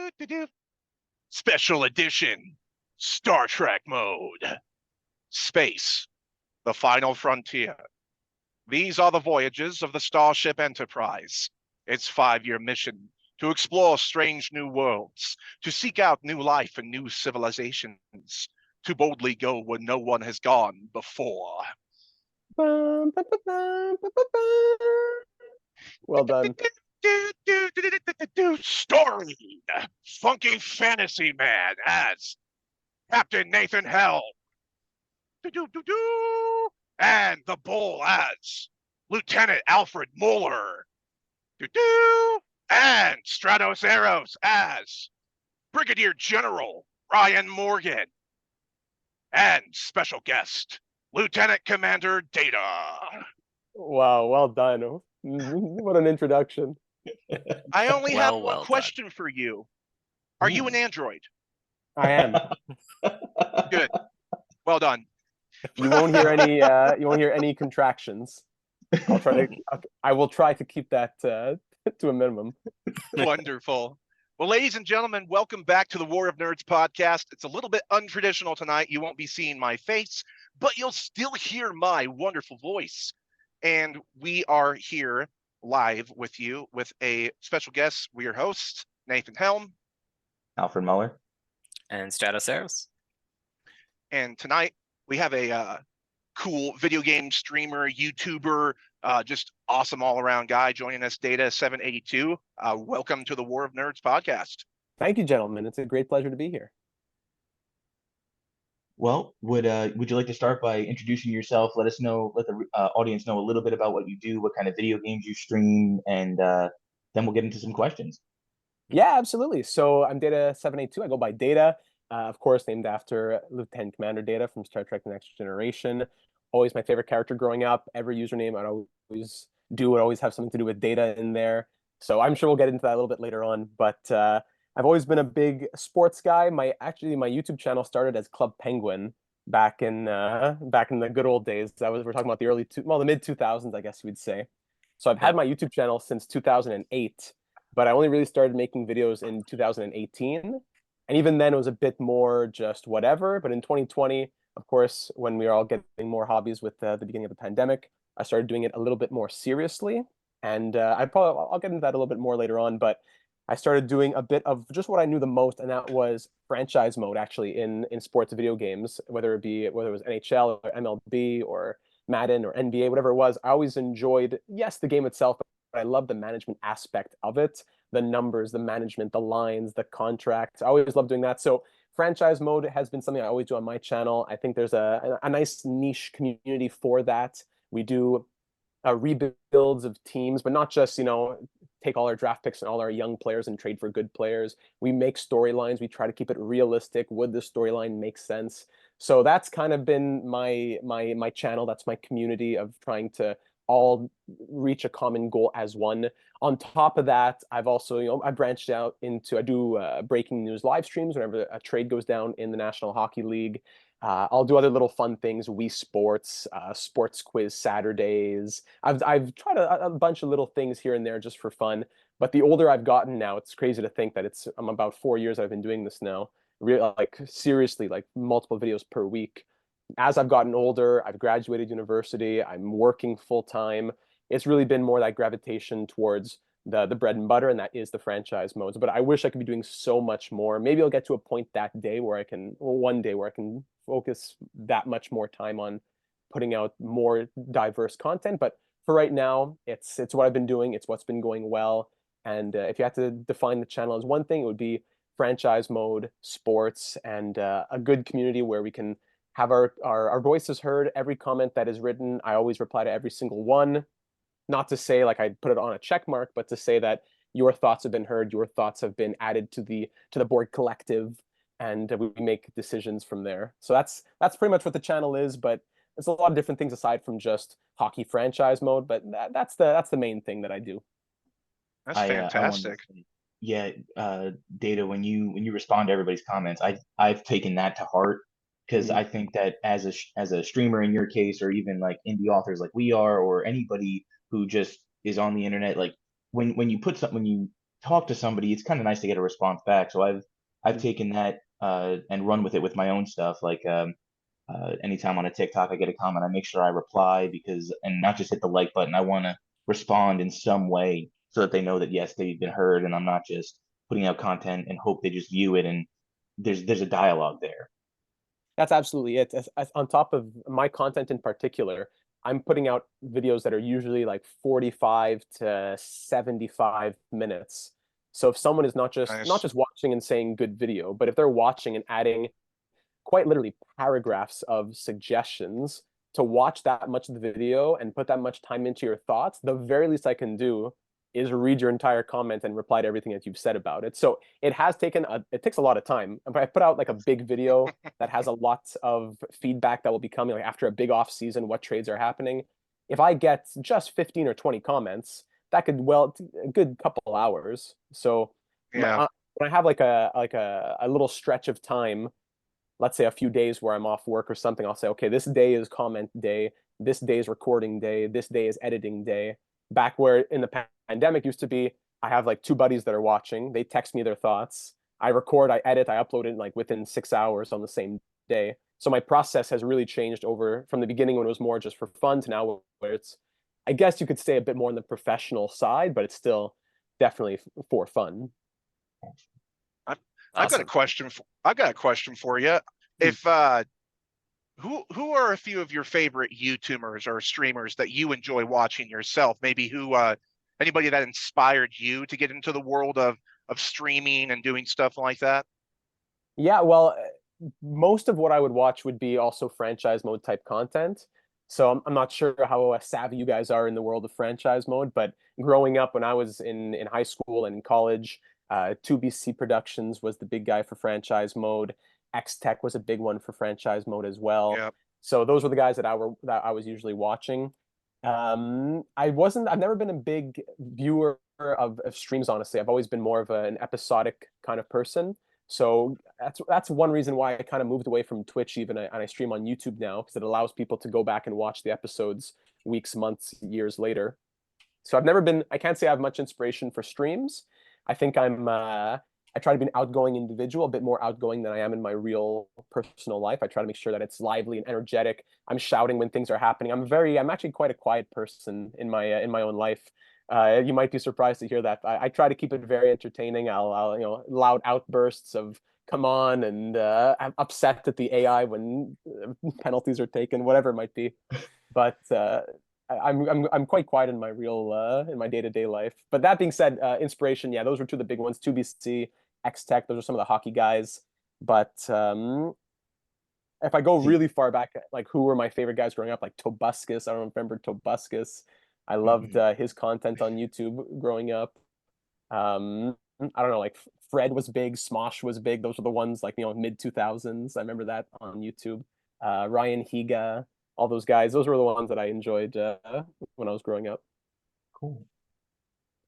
Do-do-do. Special edition Star Trek mode. Space, the final frontier. These are the voyages of the Starship Enterprise. Its 5-year mission to explore strange new worlds, to seek out new life and new civilizations, to boldly go where no one has gone before. Well done. Story, funky fantasy man as Captain Nathan Helm. And the bull as Lieutenant Alfred Muller. And Stratos Eros as Brigadier General Ryan Morgan. And special guest, Lieutenant Commander Data. Wow, well done. What an introduction. I only have one well question for you. Are you an android? I am. Good. Well done. You won't hear any contractions. I will try to keep that to a minimum. Wonderful. Well, ladies and gentlemen, welcome back to the War of Nerds podcast. It's a little bit untraditional tonight. You won't be seeing my face, but you'll still hear my wonderful voice. And we are here live with you with a special guest. We are hosts, Nathan Helm. Alfred Muller. And Stratos Eros. And tonight we have a cool video game streamer, YouTuber, just awesome all-around guy joining us, Data 782. Welcome to the War of Nerds podcast. Thank you, gentlemen. It's a great pleasure to be here. Well, would you like to start by introducing yourself? Let the audience know a little bit about what you do, what kind of video games you stream, and then we'll get into some questions. Yeah, absolutely. So I'm Data 782. I go by Data, of course, named after Lieutenant Commander Data from Star Trek: The Next Generation. Always my favorite character growing up. Every username I'd always do would always have something to do with Data in there. So I'm sure we'll get into that a little bit later on. But I've always been a big sports guy. My YouTube channel started as Club Penguin back in the good old days. We're talking about the mid 2000s, I guess you would say. So I've had my YouTube channel since 2008. But I only really started making videos in 2018. And even then it was a bit more just whatever. But in 2020, of course, when we were all getting more hobbies with the beginning of the pandemic, I started doing it a little bit more seriously. And I'll get into that a little bit more later on. But I started doing a bit of just what I knew the most, and that was franchise mode, actually, in sports video games, whether it was NHL or MLB or Madden or NBA, whatever it was. I always enjoyed, yes, the game itself, but I love the management aspect of it, the numbers, the management, the lines, the contracts. I always love doing that. So franchise mode has been something I always do on my channel. I think there's a nice niche community for that. We do rebuilds of teams, but not just, take all our draft picks and all our young players and trade for good players. We make storylines. We try to keep it realistic. Would the storyline make sense? So that's kind of been my channel. That's my community of trying to all reach a common goal as one. On top of that, I've also, I branched out into, I do breaking news live streams whenever a trade goes down in the National Hockey League. I'll do other little fun things, Wii Sports, sports quiz Saturdays. I've tried a bunch of little things here and there just for fun. But the older I've gotten now, it's crazy to think that I'm about 4 years I've been doing this now. Seriously, like multiple videos per week. As I've gotten older, I've graduated university, I'm working full time. It's really been more that gravitation towards the bread and butter, and that is the franchise modes. But I wish I could be doing so much more. Maybe I'll get to a point one day where I can focus that much more time on putting out more diverse content. But for right now, it's what I've been doing. It's what's been going well. And if you had to define the channel as one thing, it would be franchise mode, sports, and a good community where we can have our voices heard. Every comment that is written, I always reply to every single one. Not to say like I put it on a check mark, but to say that your thoughts have been heard, your thoughts have been added to the board collective, and we make decisions from there. So that's pretty much what the channel is, but it's a lot of different things aside from just hockey franchise mode, but that's the main thing that I do. That's fantastic. Data, when you respond to everybody's comments, I've taken that to heart. Because I think that as a streamer in your case, or even like indie authors like we are, or anybody who just is on the internet, like when you put something, when you talk to somebody, it's kind of nice to get a response back. So I've taken that and run with it with my own stuff. Like anytime on a TikTok I get a comment, I make sure I reply and not just hit the like button. I want to respond in some way so that they know that yes, they've been heard, and I'm not just putting out content and hope they just view it. And there's a dialogue there. That's absolutely it. On top of my content in particular, I'm putting out videos that are usually like 45 to 75 minutes. So if someone is not Nice. just watching and saying good video, but if they're watching and adding quite literally paragraphs of suggestions to watch that much of the video and put that much time into your thoughts, the very least I can do is read your entire comment and reply to everything that you've said about it. So it takes a lot of time. If I put out like a big video that has a lot of feedback that will be coming like after a big off season, what trades are happening. If I get just 15 or 20 comments, that could a good couple hours. So Yeah. when I have like a little stretch of time, let's say a few days where I'm off work or something, I'll say, okay, this day is comment day, this day is recording day, this day is editing day. Back where in the pandemic used to be, I have like two buddies that are watching, they text me their thoughts, I record, I edit, I upload it like within 6 hours on the same day. So my process has really changed over from the beginning when it was more just for fun to now where it's, I guess you could say a bit more on the professional side, but it's still definitely for fun. I've got a Awesome. question. I've got a question for you. If who are a few of your favorite YouTubers or streamers that you enjoy watching yourself? Maybe anybody that inspired you to get into the world of streaming and doing stuff like that? Yeah, well, most of what I would watch would be also franchise mode type content. So I'm not sure how savvy you guys are in the world of franchise mode, but growing up when I was in high school and in college, 2BC Productions was the big guy for franchise mode. X Tech was a big one for franchise mode as well. Yeah. So those were the guys that I was usually watching. I've never been a big viewer of streams, honestly. I've always been more of an episodic kind of person. So that's one reason why I kind of moved away from Twitch even, and I stream on YouTube now because it allows people to go back and watch the episodes weeks, months, years later. So I can't say I have much inspiration for streams. I think I try to be an outgoing individual, a bit more outgoing than I am in my real personal life. I try to make sure that it's lively and energetic. I'm shouting when things are happening. I'm actually quite a quiet person in my own life. You might be surprised to hear that. I try to keep it very entertaining. I'll loud outbursts of come on, and I'm upset at the AI when penalties are taken, whatever it might be. But I'm quite quiet in my in my day-to-day life. But that being said, inspiration, yeah, those were two of the big ones. 2BC, X Tech, those are some of the hockey guys. But if I go really far back, like who were my favorite guys growing up, like Tobuscus. I don't remember Tobuscus. I loved his content on YouTube growing up. I don't know, like Fred was big, Smosh was big. Those were the ones like mid 2000s. I remember that on YouTube. Ryan Higa, all those guys. Those were the ones that I enjoyed when I was growing up. Cool.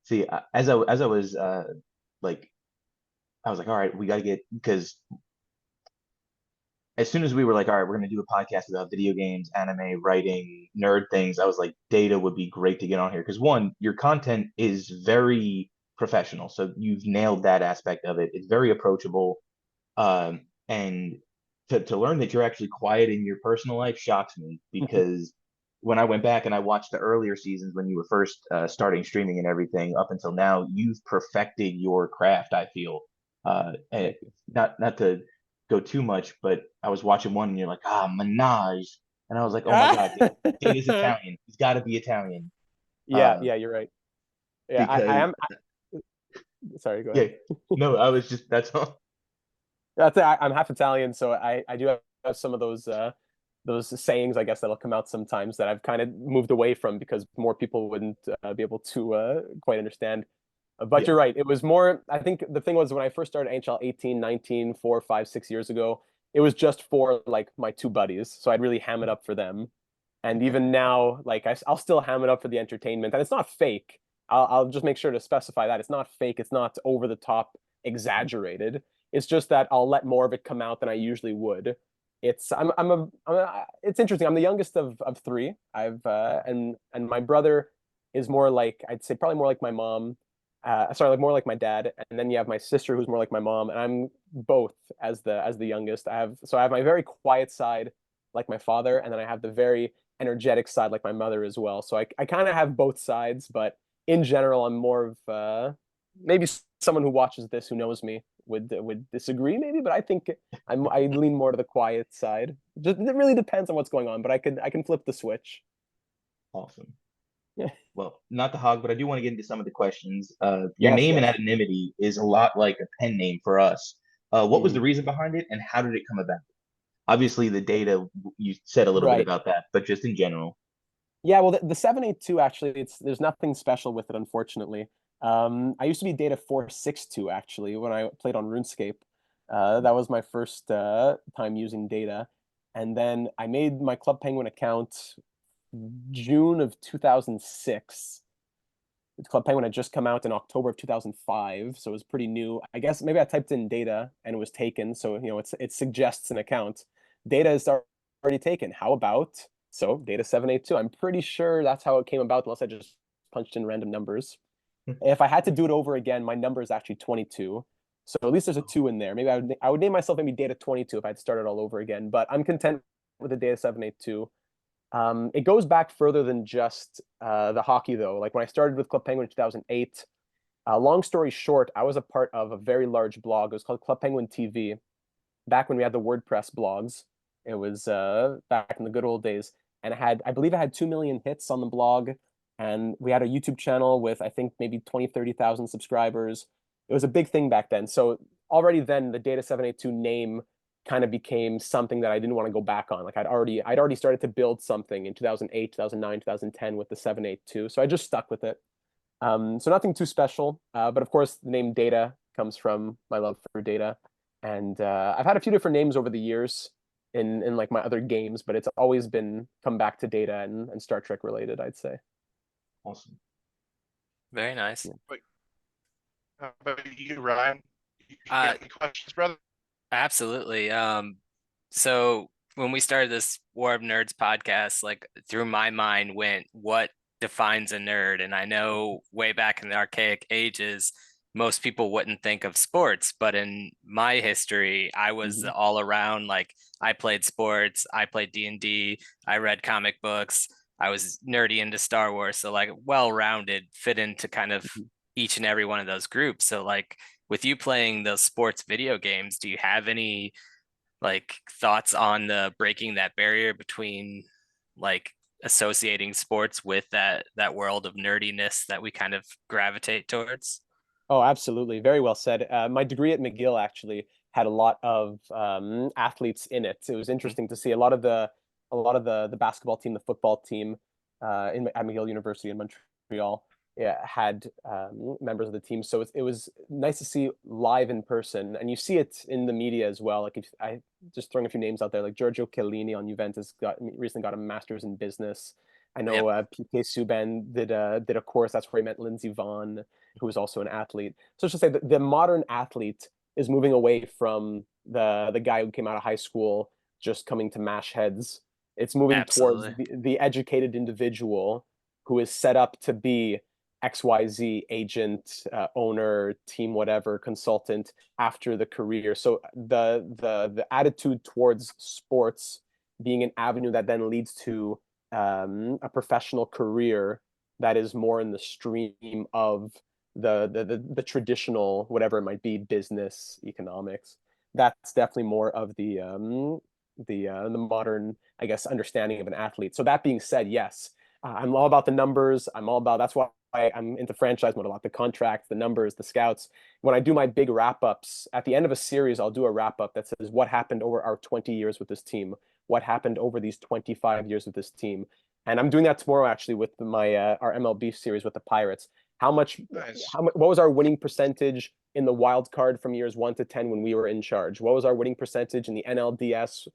See, as I was like, I was like, all right, we got to get, because as soon as we were like, all right, we're going to do a podcast about video games, anime, writing, nerd things, I was like, Data would be great to get on here. Because one, your content is very professional. So you've nailed that aspect of it. It's very approachable. And to learn that you're actually quiet in your personal life shocks me, because when I went back and I watched the earlier seasons when you were first starting streaming and everything up until now, you've perfected your craft, I feel. And not to go too much, but I was watching one and you're like, Minaj. And I was like, oh my God, Data's Italian. He's got to be Italian. Yeah, you're right. Yeah, I am. Sorry, go ahead. Yeah, no, I was just, that's all. That's it. I'm half Italian, so I do have some of those sayings, I guess, that'll come out sometimes that I've kind of moved away from because more people wouldn't be able to quite understand. But Yeah. You're right. It was more, I think the thing was when I first started NHL 18, 19, 4, 5, 6 years ago, it was just for like my two buddies. So I'd really ham it up for them. And even now, like I'll still ham it up for the entertainment. And it's not fake. I'll just make sure to specify that it's not fake. It's not over the top exaggerated. It's just that I'll let more of it come out than I usually would. It's it's interesting. I'm the youngest of three. And my brother is more like, I'd say probably more like my mom. sorry, like more like my dad, and then you have my sister who's more like my mom, and I'm both as the youngest. I have my very quiet side like my father, and then I have the very energetic side like my mother as well. So I kind of have both sides, but in general, I'm more of maybe someone who watches this who knows me would disagree maybe, but I think I lean more to the quiet side. Just it really depends on what's going on, but I can flip the switch. Awesome. Yeah. Well, not the hog, but I do want to get into some of the questions. Your Yes, name and yes. anonymity is a lot like a pen name for us. What was the reason behind it, and how did it come about? Obviously, the data, you said a little bit Right. about that, but just in general. Yeah, well, the 782 actually, there's nothing special with it, unfortunately. I used to be Data 462 actually when I played on RuneScape. That was my first time using Data, and then I made my Club Penguin account June of 2006. Club Penguin had just come out in October of 2005, so it was pretty new. I guess maybe I typed in Data and it was taken, so it suggests an account. Data is already taken. How about so Data 782? I'm pretty sure that's how it came about, unless I just punched in random numbers. If I had to do it over again, my number is actually 22. So at least there's a 2 in there. Maybe I would name myself maybe Data 22 if I had started all over again, but I'm content with the Data 782. It goes back further than just the hockey, though. Like when I started with Club Penguin in 2008, long story short, I was a part of a very large blog. It was called Club Penguin TV. Back when we had the WordPress blogs, it was back in the good old days. And I believe it had 2 million hits on the blog. And we had a YouTube channel with, I think, maybe 20, 30,000 subscribers. It was a big thing back then. So already then, the Data 782 name kind of became something that I didn't want to go back on. Like I'd already started to build something in 2008, 2009, 2010 with the 782. So I just stuck with it. So nothing too special, but of course the name Data comes from my love for data, and I've had a few different names over the years in like my other games, but it's always been come back to Data and Star Trek related, I'd say. Awesome. Very nice. How about you, Ryan? You Uh, got any questions, brother? Absolutely. So when we started this War of Nerds podcast, like through my mind went what defines a nerd. And I know way back in the archaic ages, most people wouldn't think of sports, but in my history, I was all around, like I played sports, I played D&D, I read comic books, I was nerdy into Star Wars. So like well-rounded, fit into kind of each and every one of those groups. So like with you playing those sports video games, do you have any like thoughts on the breaking that barrier between like associating sports with that world of nerdiness that we kind of gravitate towards? Oh, absolutely. Very well said. My degree at McGill actually had a lot of athletes in it. It was interesting to see a lot of the basketball team, the football team at McGill University in Montreal, yeah, had members of the team. So it was nice to see live in person, and you see it in the media as well. Like if I just throwing a few names out there, like Giorgio Chiellini on Juventus recently got a master's in business. I know PK Subban did a course. That's where he met Lindsey Vonn, who was also an athlete. So it's just say the modern athlete is moving away from the guy who came out of high school just coming to mash heads. It's moving towards Absolutely. the educated individual who is set up to be XYZ agent, owner, team, whatever, consultant after the career. So the attitude towards sports being an avenue that then leads to a professional career that is more in the stream of the traditional, whatever it might be, business, economics. That's definitely more of the modern, I guess, understanding of an athlete. So that being said, yes, I'm all about the numbers. I'm all about, that's why I'm into franchise mode a lot, the contracts, the numbers, the scouts. When I do my big wrap ups at the end of a series, I'll do a wrap up that says what happened over our 20 years with this team, what happened over these 25 years with this team. And I'm doing that tomorrow actually with my our MLB series with the Pirates. Nice. What was our winning percentage in the wild card from years 1 to 10 when we were in charge? What was our winning percentage in the NLDS,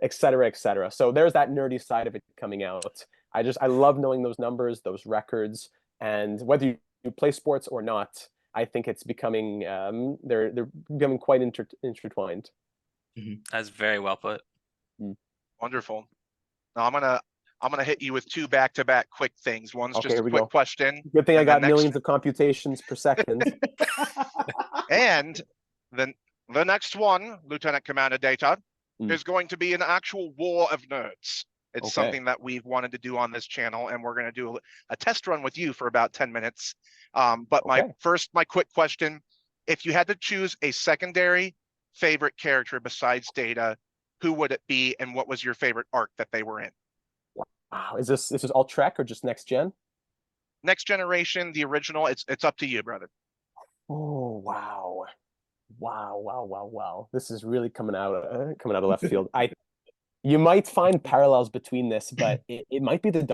et cetera, et cetera. So there's that nerdy side of it coming out. I love knowing those numbers, those records, and whether you play sports or not, I think it's becoming they're becoming quite intertwined. That's very well put. Wonderful. Now I'm gonna I'm gonna hit you with two back-to-back quick things. One's Okay, just here a we quick go. question, Good thing I and the got next millions of computations per second. and then the next one, Lieutenant Commander Data, Mm. is going to be an actual war of nerds. It's Okay. something that we've wanted to do on this channel, and we're going to do a test run with you for about 10 minutes. But my quick question, if you had to choose a secondary favorite character besides Data, who would it be, and what was your favorite arc that they were in? Wow, is this all Trek or just next gen? Next generation, the original, it's up to you, brother. Oh wow. Wow. This is really coming out of left field. You might find parallels between this, but it might be the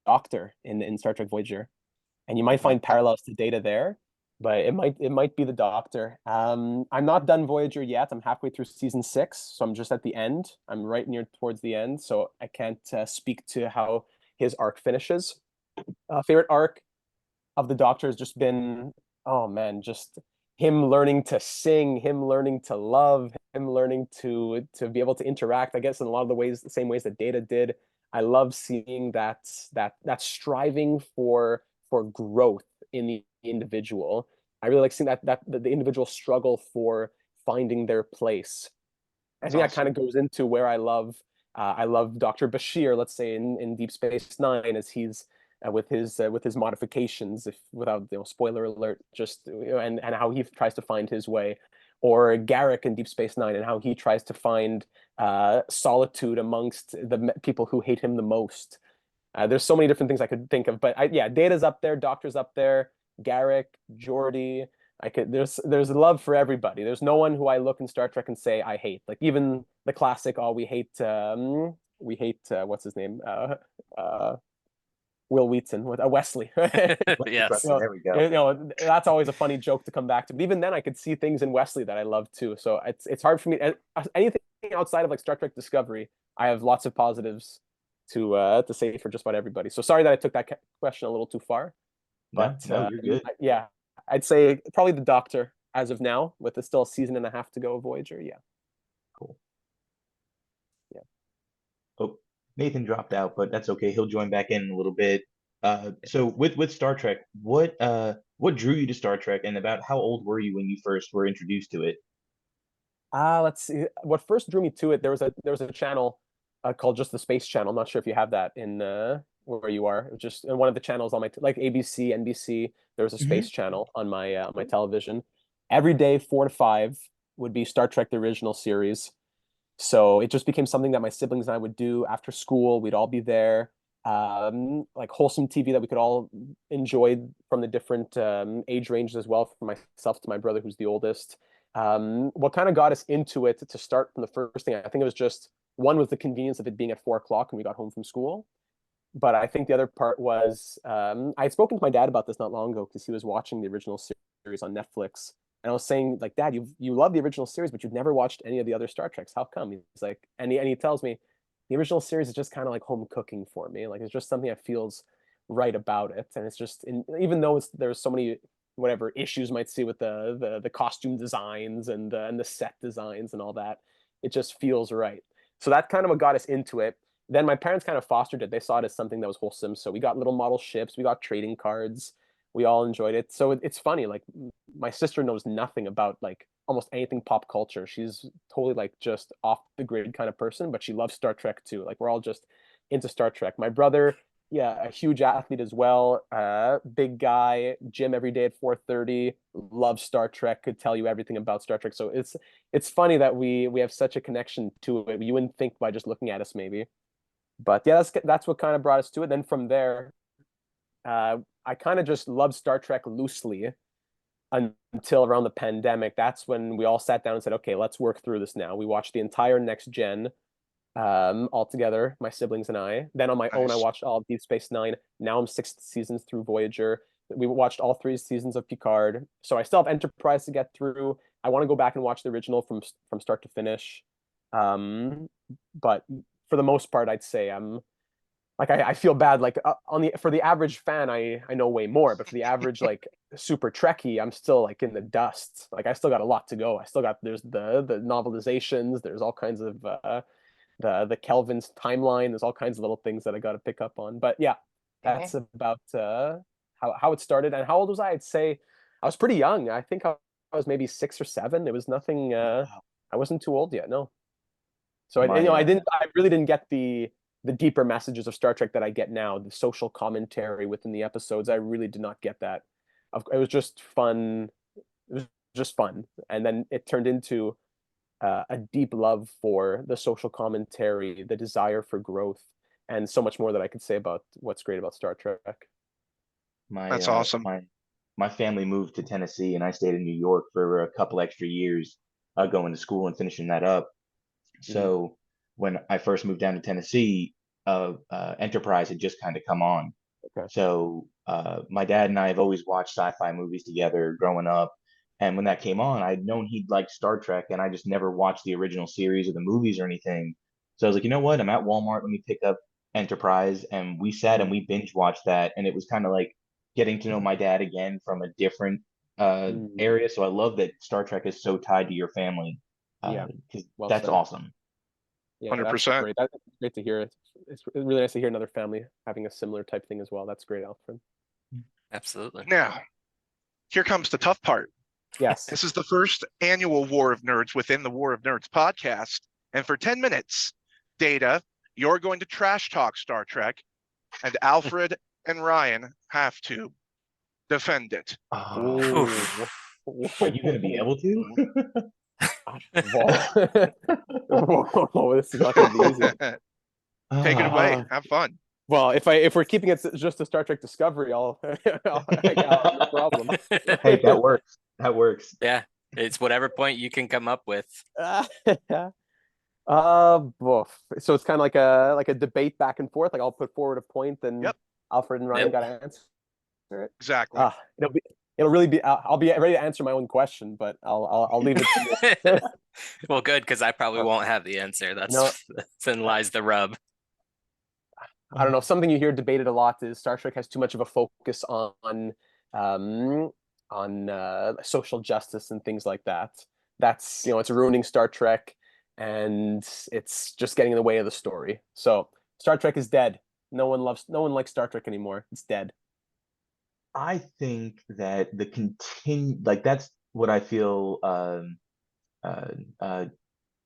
Doctor in Star Trek Voyager. And you might find parallels to Data there, but it might be the Doctor. I'm not done Voyager yet. I'm halfway through season 6, so I'm just at the end. I'm right near towards the end, so I can't speak to how his arc finishes. Favorite arc of the Doctor has just been, oh man, just him learning to sing, him learning to love, him learning to be able to interact, I guess, in a lot of the same ways that Data did. I love seeing that striving for growth in the individual. I really like seeing that the individual struggle for finding their place. I think that kind of goes into where I love Dr. Bashir, let's say in Deep Space Nine, as he's with his modifications, if without spoiler alert, just and how he tries to find his way, or Garrick in Deep Space Nine and how he tries to find solitude amongst the people who hate him the most. There's so many different things I could think of, but Data's up there, Doctor's up there, Garrick, Geordi. There's love for everybody. There's no one who I look in Star Trek and say I hate. Like even the classic, we hate what's his name? Will Wheaton with Wesley. Yes. There we go. That's always a funny joke to come back to. But even then, I could see things in Wesley that I love too. So it's hard for me. Anything outside of like Star Trek Discovery, I have lots of positives to say for just about everybody. So sorry that I took that question a little too far. But no, you're good. I'd say probably the Doctor as of now, with still a season and a half to go of Voyager. Yeah. Cool. Yeah. Oh, Nathan dropped out, but that's okay. He'll join back in a little bit. So with Star Trek, what drew you to Star Trek, and about how old were you when you first were introduced to it? Let's see. What first drew me to it, there was a channel called just the Space Channel. I'm not sure if you have that in where you are. It was just one of the channels on my like ABC, NBC. There was a Space Channel on my my television. Every day, 4 to 5 would be Star Trek the original series. So it just became something that my siblings and I would do after school. We'd all be there. Like wholesome TV that we could all enjoy from the different age ranges as well, from myself to my brother, who's the oldest. What kind of got us into it to start from the first thing, I think it was just one was the convenience of it being at 4 o'clock when we got home from school. But I think the other part was I had spoken to my dad about this not long ago because he was watching the original series on Netflix. And I was saying, like, Dad, you love the original series, but you've never watched any of the other Star Treks. How come? He's like, and he tells me the original series is just kind of like home cooking for me. Like it's just something that feels right about it. And it's just even though there's so many whatever issues might see with the costume designs and the set designs and all that, it just feels right. So that kind of what got us into it. Then my parents kind of fostered it. They saw it as something that was wholesome. So we got little model ships, we got trading cards. We all enjoyed it. So it's funny, like my sister knows nothing about like almost anything pop culture. She's totally like just off the grid kind of person, but she loves Star Trek too. Like we're all just into Star Trek. My brother, a huge athlete as well. Big guy, gym every day at 4:30. Loves Star Trek. Could tell you everything about Star Trek. So it's funny that we have such a connection to it. You wouldn't think by just looking at us maybe, but yeah, that's what kind of brought us to it. Then from there, I kind of just loved Star Trek loosely until around the pandemic. That's when we all sat down and said, okay, let's work through this now. We watched the entire Next Gen all together, my siblings and I. Then on my own, I watched all of Deep Space Nine. Now I'm 6 seasons through Voyager. We watched all 3 seasons of Picard. So I still have Enterprise to get through. I want to go back and watch the original from start to finish. But for the most part, I'd say I'm like I feel bad like for the average fan I know way more, but for the average like super Trekkie, I'm still like in the dust. Like I still got a lot to go. I still got there's the novelizations, there's all kinds of the Kelvin's timeline. There's all kinds of little things that I got to pick up on. But yeah, that's about how it started. And how old was I? I'd say I was pretty young. I think I was maybe 6 or 7. It was nothing. I wasn't too old yet. No. So I really didn't get the deeper messages of Star Trek that I get now. The social commentary within the episodes, I really did not get that. It was just fun. It was just fun, and then it turned into a deep love for the social commentary, the desire for growth, and so much more that I could say about what's great about Star Trek. That's awesome. My family moved to Tennessee, and I stayed in New York for a couple extra years, going to school and finishing that up. So when I first moved down to Tennessee, Enterprise had just kind of come on. Okay. So my dad and I have always watched sci-fi movies together growing up. And when that came on, I'd known he'd liked Star Trek, and I just never watched the original series or the movies or anything. So I was like, you know what? I'm at Walmart. Let me pick up Enterprise. And we sat and we binge watched that. And it was kind of like getting to know my dad again from a different area. So I love that Star Trek is so tied to your family. Because that's awesome. Yeah, 100%. Great. That's great to hear. It's really nice to hear another family having a similar type thing as well. That's great, Alfred. Absolutely. Now, here comes the tough part. Yes. This is the first annual War of Nerds within the War of Nerds podcast. And for 10 minutes, Data, you're going to trash talk Star Trek, and Alfred and Ryan have to defend it. Are you going to be able to? Whoa, this is not going to be easy. Take it away. Have fun. Well, if we're keeping it just a Star Trek Discovery, I'll no problem. Hey, that works. That works. Yeah, it's whatever point you can come up with. So it's kind of like a debate back and forth. Like I'll put forward a point, and Alfred and Ryan got to answer it. Exactly. It'll really be. I'll be ready to answer my own question, but I'll leave it to you. Well, good, because I probably won't have the answer. That's then lies the rub. I don't know. Something you hear debated a lot is Star Trek has too much of a focus on social justice and things like that. That's it's ruining Star Trek, and it's just getting in the way of the story. So Star Trek is dead. No one likes Star Trek anymore. It's dead. I think that that's what I feel.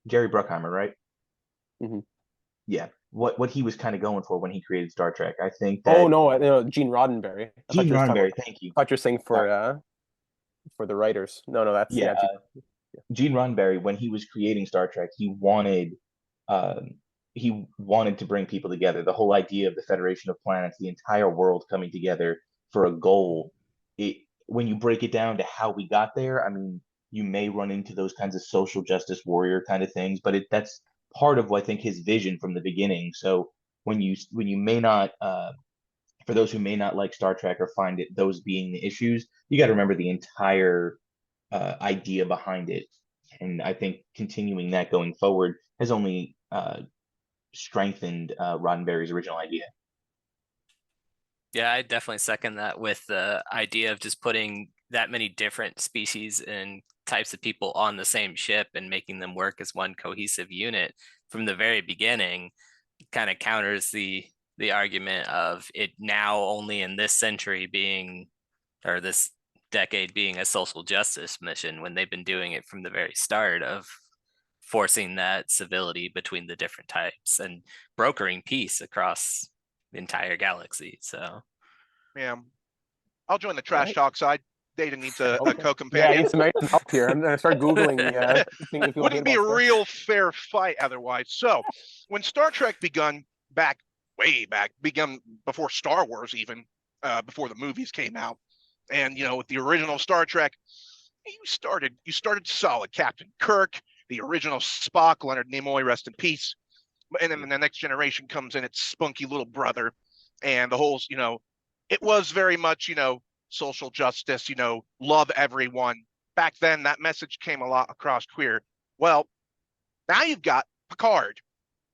Jerry Bruckheimer, right? Mm-hmm. Yeah. What he was kind of going for when he created Star Trek. I think that. Oh no, Gene Roddenberry. Gene Roddenberry. Thank you. I thought you were saying for the writers. No, that's Gene Roddenberry, when he was creating Star Trek, he wanted to bring people together. The whole idea of the Federation of Planets, the entire world coming together for a goal. When you break it down to how we got there, I mean, you may run into those kinds of social justice warrior kind of things, but that's part of, I think, his vision from the beginning. So when you may not, for those who may not like Star Trek or find those being the issues, you got to remember the entire idea behind it. And I think continuing that going forward has only strengthened Roddenberry's original idea. Yeah, I definitely second that, with the idea of just putting that many different species and types of people on the same ship and making them work as one cohesive unit from the very beginning. Kind of counters the argument of it now only in this century being, or this decade being, a social justice mission, when they've been doing it from the very start of forcing that civility between the different types and brokering peace across the entire galaxy. So yeah, I'll join the trash talk side. Data needs a Okay. co-companion. Yeah, I need some help here. I'm gonna start Googling. Wouldn't be a real fair fight otherwise. So when Star Trek begun begun before Star Wars, even before the movies came out, and with the original Star Trek, you started solid. Captain Kirk, the original Spock, Leonard Nimoy, rest in peace. And then the next generation comes in, its spunky little brother, and the whole, it was very much, social justice, love everyone. Back then, that message came a lot across queer. Well, now you've got Picard.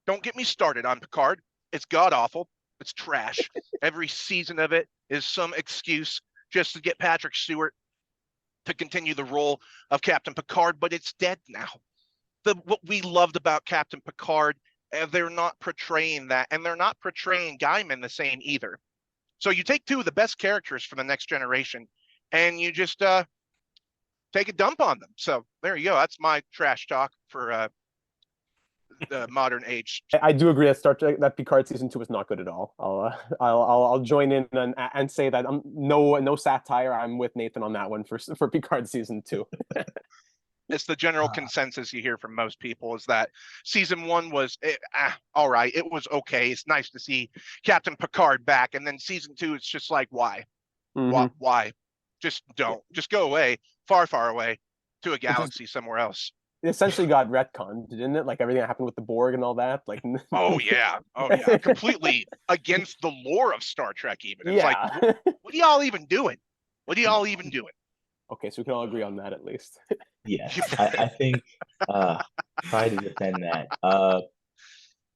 Don't get me started on Picard. It's god awful. It's trash. Every season of it is some excuse just to get Patrick Stewart to continue the role of Captain Picard, but it's dead now. What we loved about Captain Picard and they're not portraying that, and they're not portraying Gaiman the same either. So you take two of the best characters from the next generation, and you just take a dump on them. So there you go. That's my trash talk for the modern age. I do agree that Star Trek, that Picard season 2 was not good at all. I'll join in and say that no satire. I'm with Nathan on that one for Picard season 2. It's the general consensus you hear from most people is that season 1 was all right. It was okay. It's nice to see Captain Picard back, and then season 2, it's just like why, why? Just don't. Just go away, far, far away, to a galaxy somewhere else. It essentially got retconned, didn't it? Like everything that happened with the Borg and all that. Like oh yeah, completely against the lore of Star Trek. Even it's like, what are y'all even doing? What are y'all even doing? Okay, so we can all agree on that at least. Yes, I think try to defend that.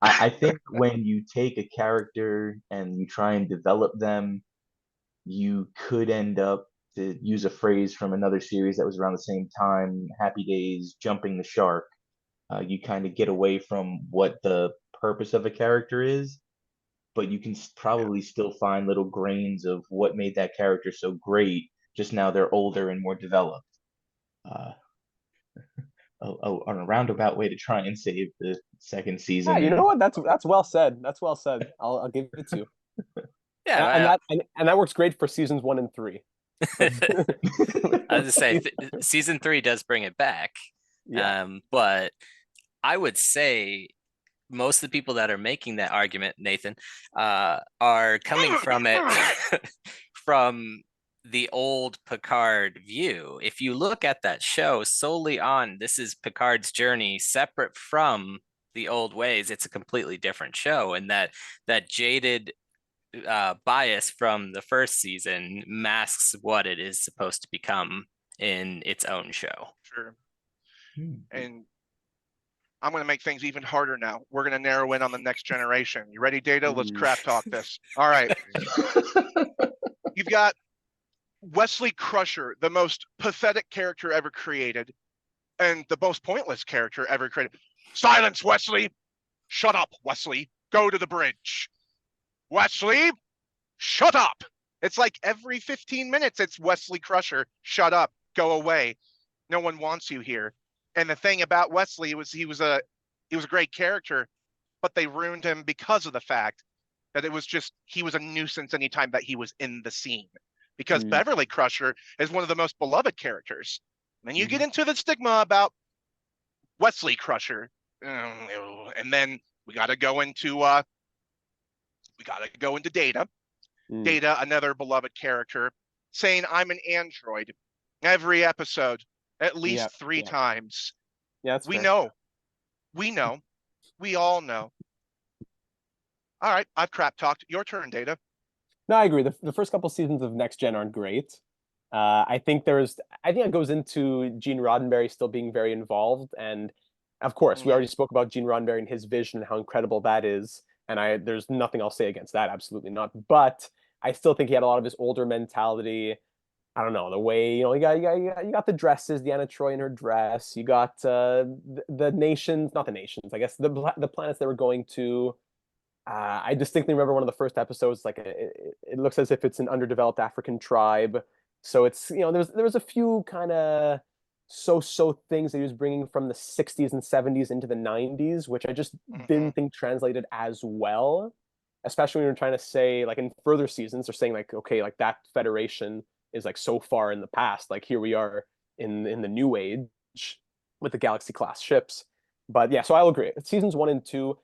I think when you take a character and you try and develop them, you could end up, to use a phrase from another series that was around the same time, Happy Days, jumping the shark. You kind of get away from what the purpose of a character is, but you can probably still find little grains of what made that character so great. Just now they're older and more developed. On a roundabout way to try and save the second season. Yeah, you know what? That's well said. That's well said. I'll give it to you. Yeah, and that works great for seasons 1 and 3. I was to say season 3 does bring it back. Yeah. But I would say most of the people that are making that argument, Nathan, are coming from it from the old Picard view. If you look at that show solely on this is Picard's journey separate from the old ways, it's a completely different show, and that jaded bias from the first season masks what it is supposed to become in its own show. Sure. And I'm going to make things even harder now. We're going to narrow in on the next generation. You ready, Data? Let's crap talk this. All right. You've got Wesley Crusher, the most pathetic character ever created, and the most pointless character ever created. Silence, Wesley! Shut up, Wesley! Go to the bridge! Wesley, shut up! It's like every 15 minutes, it's Wesley Crusher. Shut up, go away. No one wants you here. And the thing about Wesley was he was a great character, but they ruined him because of the fact that he was a nuisance anytime that he was in the scene. Because Beverly Crusher is one of the most beloved characters. And then you get into the stigma about Wesley Crusher, and then we got to go into Data. Data, another beloved character, saying I'm an android every episode, at least 3 times. Yeah, that's we fair. know. We all know. All right, I've crap talked. Your turn, Data. No, I agree. The first couple seasons of Next Gen aren't great. I think it goes into Gene Roddenberry still being very involved, and of course, we already spoke about Gene Roddenberry and his vision and how incredible that is. And there's nothing I'll say against that. Absolutely not. But I still think he had a lot of his older mentality. I don't know, the way, you got the dresses, Deanna Troi in her dress. You got the nations, not the nations, I guess the planets they were going to. I distinctly remember one of the first episodes, like it looks as if it's an underdeveloped African tribe. So it's, there was a few kind of so things that he was bringing from the 60s and 70s into the 90s, which I just didn't think translated as well, especially when you're trying to say, like in further seasons, they're saying like, okay, like that Federation is like so far in the past, like here we are in the new age with the Galaxy class ships. But yeah, so I'll agree. Seasons 1 and 2,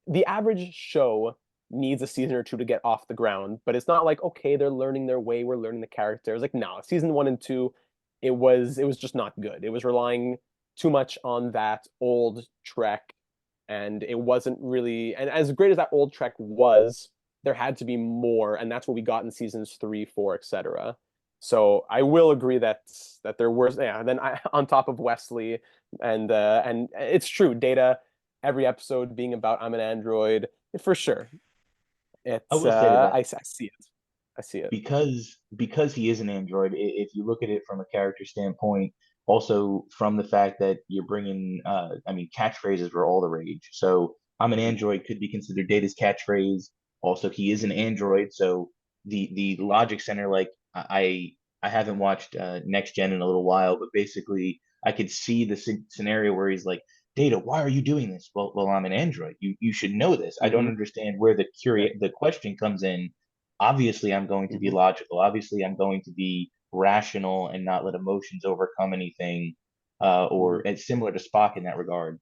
the average show needs a season or 2 to get off the ground, but it's not like, okay, they're learning their way, we're learning the characters. Like, no, season 1 and 2, it was just not good. It was relying too much on that old Trek, and it wasn't really, and as great as that old Trek was, there had to be more, and that's what we got in seasons 3, 4, etc. So I will agree that there were, and then on top of Wesley, and it's true, Data, every episode being about I'm an android, for sure. It's I will say that I see it. I see it. Because he is an android, if you look at it from a character standpoint, also from the fact that you're bringing, catchphrases were all the rage. So I'm an android could be considered Data's catchphrase. Also, he is an android, so the logic center, like I haven't watched Next Gen in a little while, but basically I could see the scenario where he's like, Data, why are you doing this? Well, I'm an android. You should know this. I don't understand where the question comes in. Obviously, I'm going to be logical. Obviously, I'm going to be rational and not let emotions overcome anything, or it's similar to Spock in that regard.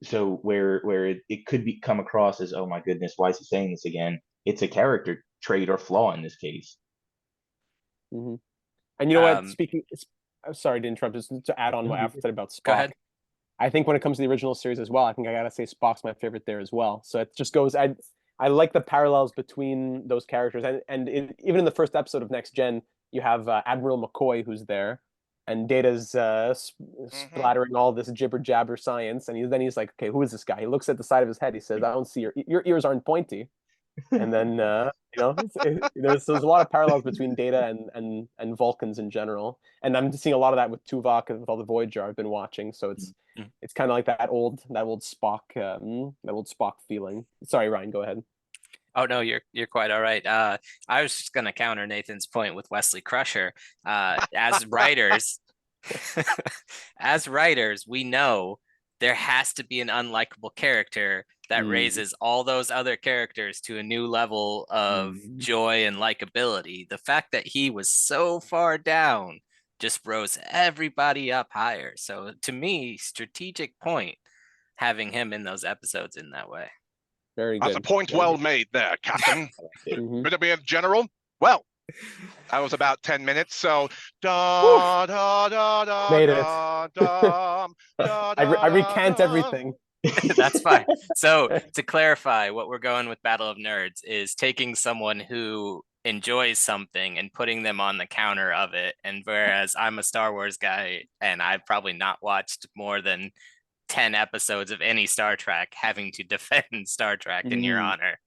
So where it could be come across as, oh my goodness, why is he saying this again? It's a character trait or flaw in this case. And you know what? Um, I'm sorry to interrupt. Just to add on what Alfred said about Spock. Go ahead. I think when it comes to the original series as well, I think I gotta say Spock's my favorite there as well. So it just goes. I like the parallels between those characters, and even in the first episode of Next Gen, you have Admiral McCoy who's there, and Data's splattering all this jibber jabber science, and he's like, okay, who is this guy? He looks at the side of his head. He says, I don't see your ears aren't pointy. And then there's a lot of parallels between Data and Vulcans in general, and I'm seeing a lot of that with Tuvok and with all the Voyager I've been watching. So it's kind of like that old Spock feeling. Sorry, Ryan, go ahead. Oh no, you're quite all right. I was just gonna counter Nathan's point with Wesley Crusher. As writers, as writers, we know there has to be an unlikable character that raises all those other characters to a new level of joy and likability. The fact that he was so far down just rose everybody up higher. So to me, strategic point having him in those episodes in that way. Very good. That's a point well made there, Captain. But to be a general, well, that was about 10 minutes, so da da da da Made it. da da da. I recant everything. That's fine. So to clarify, what we're going with Battle of Nerds is taking someone who enjoys something and putting them on the counter of it. And whereas I'm a Star Wars guy and I've probably not watched more than 10 episodes of any Star Trek, having to defend Star Trek in your honor.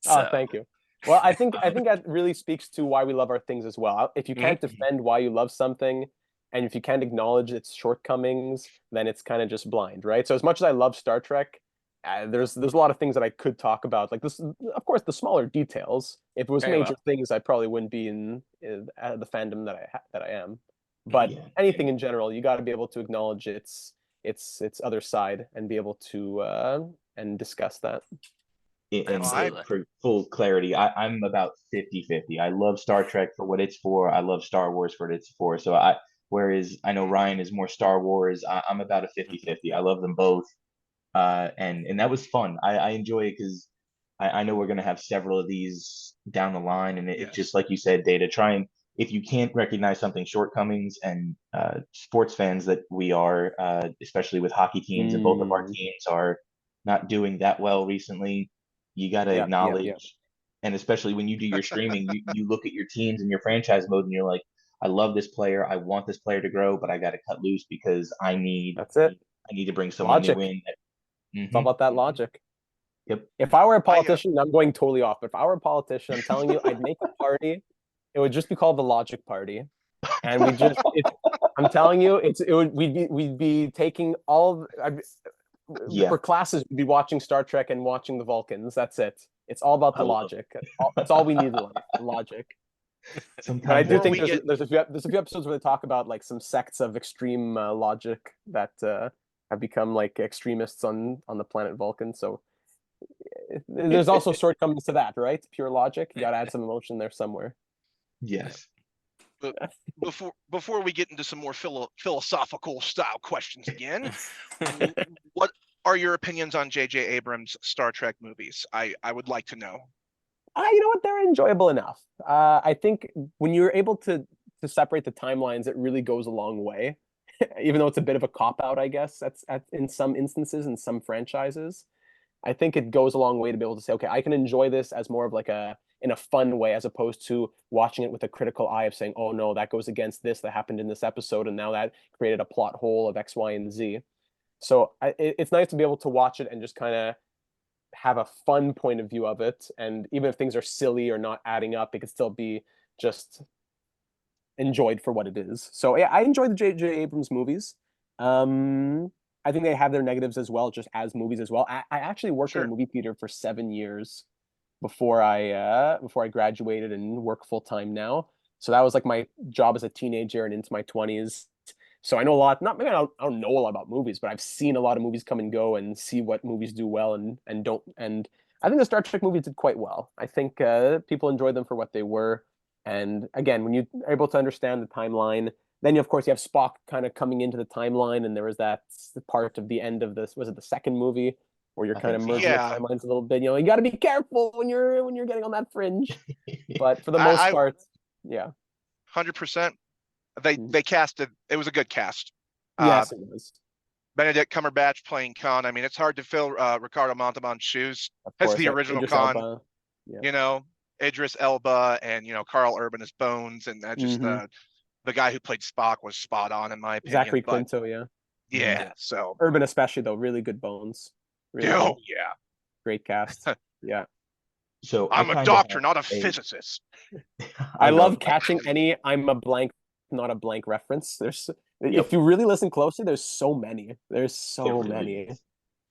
So. Oh, thank you. Well, I think that really speaks to why we love our things as well. If you can't defend why you love something, and if you can't acknowledge its shortcomings, then it's kind of just blind, right? So as much as I love Star Trek, there's a lot of things that I could talk about, like this. Of course, the smaller details. If it was major things, I probably wouldn't be in the fandom that I am. But anything in general, you got to be able to acknowledge its other side and be able to and discuss that. And for full clarity, I'm about 50-50. I love Star Trek for what it's for. I love Star Wars for what it's for. So whereas I know Ryan is more Star Wars, I'm about a 50-50. I love them both. And that was fun. I enjoy it because I know we're going to have several of these down the line. And it's just like you said, Data, if you can't recognize something's shortcomings, and sports fans that we are, especially with hockey teams, and both of our teams are not doing that well recently, you got to acknowledge, and especially when you do your streaming, you look at your teams and your franchise mode and you're like, I love this player. I want this player to grow, but I got to cut loose because I need to bring someone new in. It's all about that logic. Yep. If I were a politician, I'm going totally off, but if I were a politician, I'm telling you, I'd make a party. It would just be called the Logic Party. And I'm telling you, we'd be taking for classes, we'd be watching Star Trek and watching the Vulcans. That's it. It's all about the logic. That's all we need in life, the logic. But I do think there's a few episodes where they talk about like some sects of extreme logic that have become like extremists on the planet Vulcan. So there's also shortcomings to that, right? Pure logic. You got to add some emotion there somewhere. Yes. But before we get into some more philosophical style questions again, what are your opinions on J.J. Abrams' Star Trek movies? I would like to know. You know what? They're enjoyable enough. I think when you're able to separate the timelines, it really goes a long way. Even though it's a bit of a cop-out, I guess, in some instances, in some franchises. I think it goes a long way to be able to say, okay, I can enjoy this as more of like in a fun way, as opposed to watching it with a critical eye of saying, oh no, that goes against this that happened in this episode, and now that created a plot hole of X, Y, and Z. So it's nice to be able to watch it and just kind of have a fun point of view of it. And even if things are silly or not adding up, it can still be just enjoyed for what it is. So yeah, I enjoy the J.J. Abrams movies. I think they have their negatives as well, just as movies as well. I actually worked in a Sure. movie theater for 7 years before I graduated and work full time now. So that was like my job as a teenager and into my 20s. So I know a lot. Not maybe I don't know a lot about movies, but I've seen a lot of movies come and go and see what movies do well and don't. And I think the Star Trek movies did quite well. I think people enjoyed them for what they were. And again, when you're able to understand the timeline, then of course you have Spock kind of coming into the timeline, and there was that part of the end of this. Was it the second movie where you're I kind of think so. merging Yeah. the timelines a little bit? You know, you got to be careful when you're getting on that fringe. But for the most I part, yeah. 100%. Mhm. They casted. It was a good cast. Yes, it was. Benedict Cumberbatch playing Khan. I mean, it's hard to fill Ricardo Montalban's shoes Of as course, the original Idris Khan. Elba. Yeah. You know, Idris Elba and Carl Urban as Bones, and that just Mhm. the guy who played Spock was spot on in my opinion. Zachary But Quinto, yeah. yeah, so Urban especially though, really good bones. Really oh good. yeah, Great cast. Yeah. So I I'm a kind of doctor, have not a a. physicist. I know. love catching any I'm a blank, not a blank reference. There's Yep. if you really listen closely, there's so many. There's It so really many. is.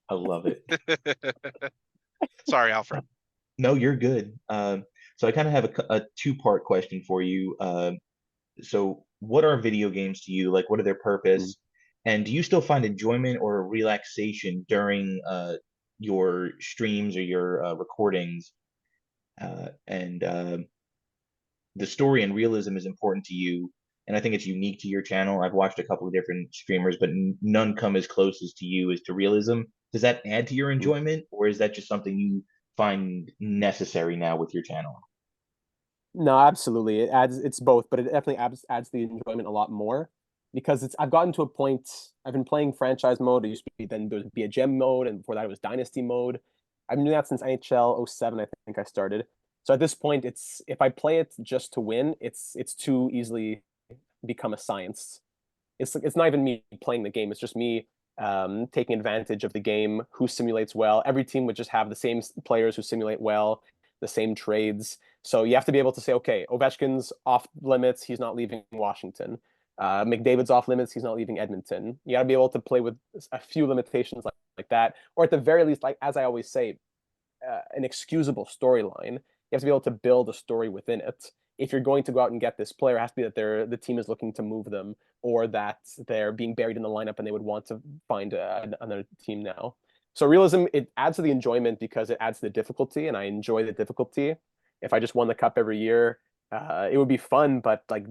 I love it. Sorry, Alfred. No, you're good. So I kind of have a two-part question for you. So what are video games to you? Like, what are their purpose? And do you still find enjoyment or relaxation during your streams or your recordings? And the story and realism is important to you, and I think it's unique to your channel. I've watched a couple of different streamers, but none come as close as to you as to realism. Does that add to your enjoyment, or is that just something you find necessary now with your channel? No, absolutely. It's both, but it definitely adds the enjoyment a lot more because I've gotten to a point. I've been playing franchise mode. It used to be then there would be a gem mode, and before that it was dynasty mode. I've been doing that since NHL 07, I think I started. So at this point, it's if I play it just to win, it's too easily become a science. It's not even me playing the game. It's just me taking advantage of the game, who simulates well. Every team would just have the same players who simulate well, the same trades. So you have to be able to say, okay, Ovechkin's off limits. He's not leaving Washington. McDavid's off limits. He's not leaving Edmonton. You got to be able to play with a few limitations like that, or at the very least, like as I always say, an excusable storyline. You have to be able to build a story within it. If you're going to go out and get this player, it has to be that the team is looking to move them, or that they're being buried in the lineup and they would want to find another team now. So realism, it adds to the enjoyment because it adds to the difficulty, and I enjoy the difficulty. If I just won the cup every year, it would be fun, but like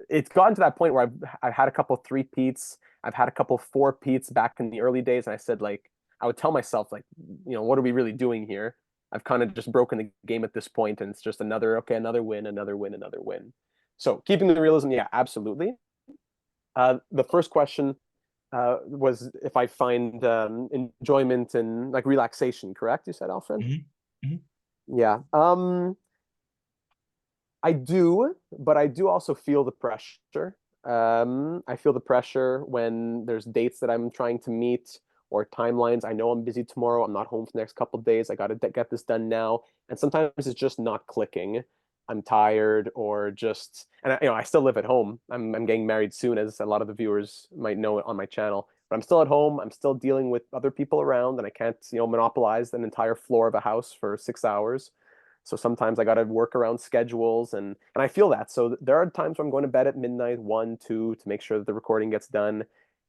it's gotten to that point where I've had a couple 3-peats, I've had a couple 4-peats back in the early days, and I said like I would tell myself like, what are we really doing here? I've kind of just broken the game at this point, and it's just another win, another win, another win. So keeping the realism, yeah, absolutely. The first question was if I find enjoyment and like relaxation, correct? You said, Alfred? Mm-hmm. Mm-hmm. Yeah. I do, but I do also feel the pressure. I feel the pressure when there's dates that I'm trying to meet or timelines. I know I'm busy tomorrow. I'm not home for the next couple of days. I got to get this done now. And sometimes it's just not clicking. I'm tired or just, and I still live at home. I'm getting married soon, as a lot of the viewers might know on my channel. But I'm still at home. I'm still dealing with other people around, and I can't, monopolize an entire floor of a house for 6 hours. So sometimes I got to work around schedules, and I feel that. So there are times where I'm going to bed at midnight, 1, 2, to make sure that the recording gets done.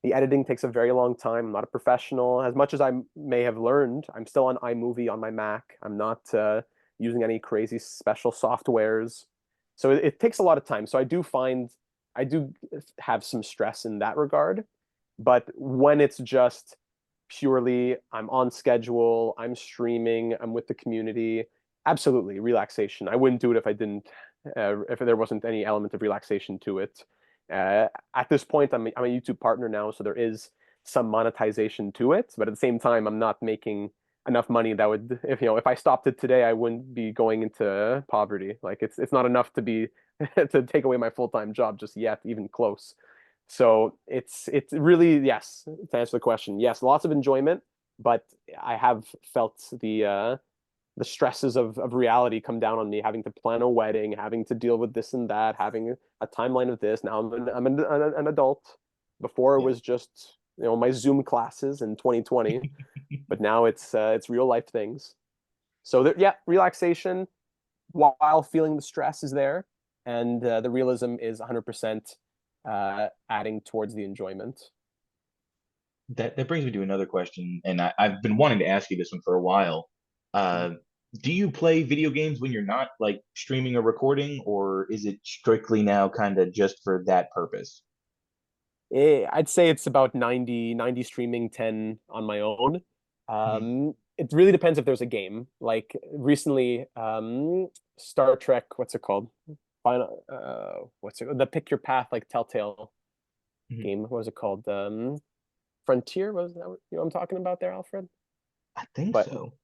The editing takes a very long time. I'm not a professional. As much as I may have learned, I'm still on iMovie on my Mac. I'm not using any crazy special softwares. So it takes a lot of time. So I do have some stress in that regard. But when it's just purely I'm on schedule, I'm streaming, I'm with the community, absolutely relaxation. I wouldn't do it if there wasn't any element of relaxation to it. At this point, I'm a YouTube partner now, so there is some monetization to it. But at the same time, I'm not making enough money that would, if I stopped it today, I wouldn't be going into poverty. Like it's not enough to be to take away my full-time job just yet, even close. So it's really, yes, to answer the question, yes, lots of enjoyment, but I have felt the stresses of reality come down on me, having to plan a wedding, having to deal with this and that, having a timeline of this. Now I'm an adult. Before it Yeah. was just my Zoom classes in 2020, but now it's real life things. So yeah, relaxation while feeling the stress is there, and the realism is 100% adding towards the enjoyment. That brings me to another question, and I've been wanting to ask you this one for a while. Do you play video games when you're not like streaming or recording, or is it strictly now kind of just for that purpose? I'd say it's about 90 streaming, 10 on my own. It really depends if there's a game. Like recently, Star Trek, what's it called? What's it? The Pick Your Path, like Telltale game. What was it called? Frontier? Was that what I'm talking about there, Alfred? I think But so.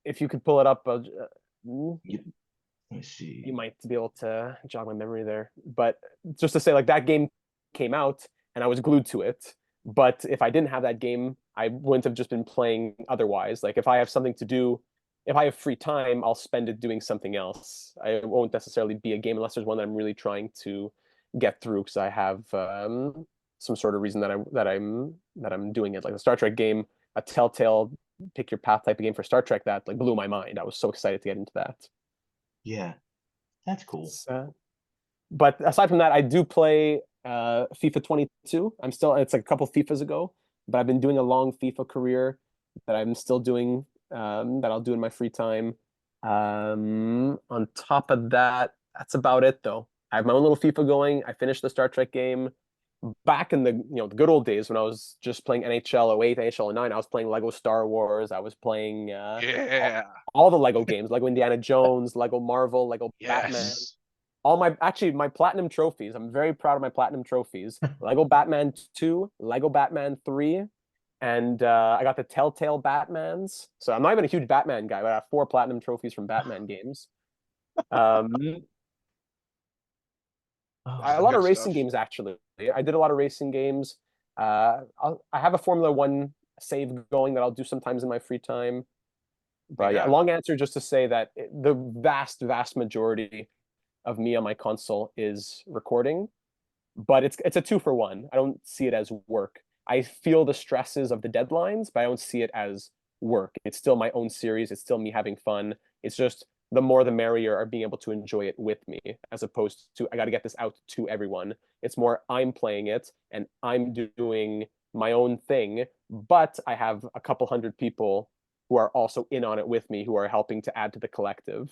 if you could pull it up, Let me see. you might be able to jog my memory there. But just to say, like that game came out and I was glued to it. But if I didn't have that game, I wouldn't have just been playing otherwise. Like if I have something to do, if I have free time, I'll spend it doing something else. I won't necessarily be a game unless there's one that I'm really trying to get through because I have some sort of reason that I'm doing it. Like the Star Trek game, a Telltale Pick Your Path type of game for Star Trek that like blew my mind. I was so excited to get into that. Yeah, that's cool. But aside from that, I do play FIFA 22. It's like a couple FIFAs ago, but I've been doing a long FIFA career that I'm still doing, that I'll do in my free time. On top of that, that's about it though. I have my own little FIFA going. I finished the Star Trek game. Back in the good old days when I was just playing NHL 08, NHL 09, I was playing Lego Star Wars. I was playing all the Lego games, Lego Indiana Jones, Lego Marvel, Lego Batman. All my platinum trophies. I'm very proud of my platinum trophies. Lego Batman 2, Lego Batman 3, and I got the Telltale Batmans. So I'm not even a huge Batman guy, but I have 4 platinum trophies from Batman games. A lot of racing games, actually. I did a lot of racing games. I have a Formula 1 save going that I'll do sometimes in my free time. But yeah, long answer just to say that the vast, vast majority of me on my console is recording, but it's a 2-for-1. I don't see it as work. I feel the stresses of the deadlines, but I don't see it as work. It's still my own series. It's still me having fun. It's just the more the merrier of being able to enjoy it with me, as opposed to I got to get this out to everyone. It's more I'm playing it and I'm doing my own thing, but I have a couple hundred people who are also in on it with me, who are helping to add to the collective.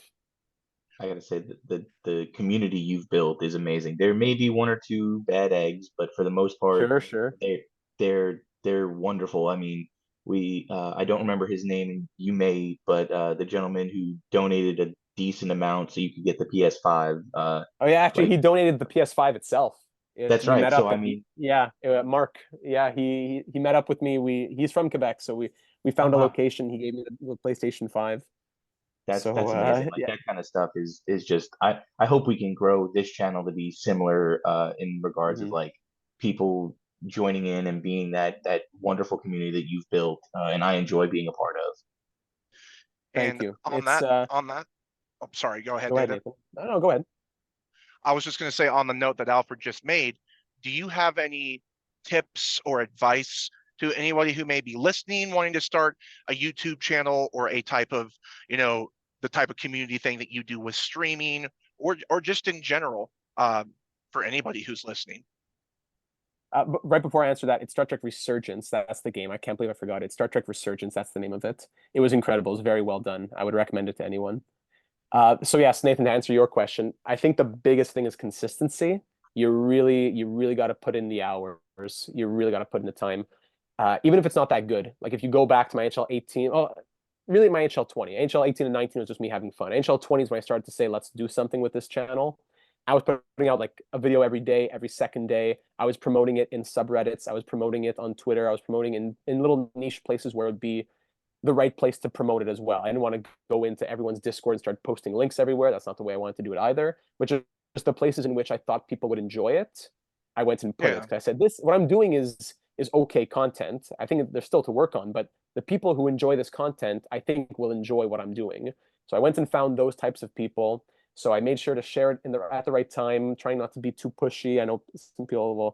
I gotta say that the community you've built is amazing. There may be 1 or 2 bad eggs, but for the most part, Sure. they're wonderful. I mean, I don't remember his name, you may, but the gentleman who donated a decent amount so you could get the PS5. Oh yeah, actually, he donated the PS5 itself. That's right. So I mean, Mark. Yeah, he met up with me. He's from Quebec, so we found a location. He gave me the PlayStation 5. That's amazing. Like that kind of stuff is just I hope we can grow this channel to be similar in regards of like people joining in and being that wonderful community that you've built, and I enjoy being a part of. Thank you. On that, oh, sorry, go ahead, Nathan. No, go ahead. I was just going to say, on the note that Alfred just made, do you have any tips or advice to anybody who may be listening, wanting to start a YouTube channel or a type of, the type of community thing that you do with streaming, or just in general, for anybody who's listening? Right before I answer that, it's Star Trek Resurgence. That's the game. I can't believe I forgot it. Star Trek Resurgence, that's the name of it. It was incredible. It was very well done. I would recommend it to anyone. So yes, Nathan, to answer your question, I think the biggest thing is consistency. You really got to put in the hours. You really got to put in the time. Even if it's not that good. Like if you go back to my NHL 18, really my NHL 20. NHL 18 and 19 was just me having fun. NHL 20 is when I started to say, let's do something with this channel. I was putting out like a video every day, every second day. I was promoting it in subreddits. I was promoting it on Twitter. I was promoting in little niche places where it would be the right place to promote it as well. I didn't want to go into everyone's Discord and start posting links everywhere. That's not the way I wanted to do it either, which is just the places in which I thought people would enjoy it. I went and put it because I said, what I'm doing is okay content. I think there's still to work on, but the people who enjoy this content, I think will enjoy what I'm doing. So I went and found those types of people. So I made sure to share it at the right time, trying not to be too pushy. I know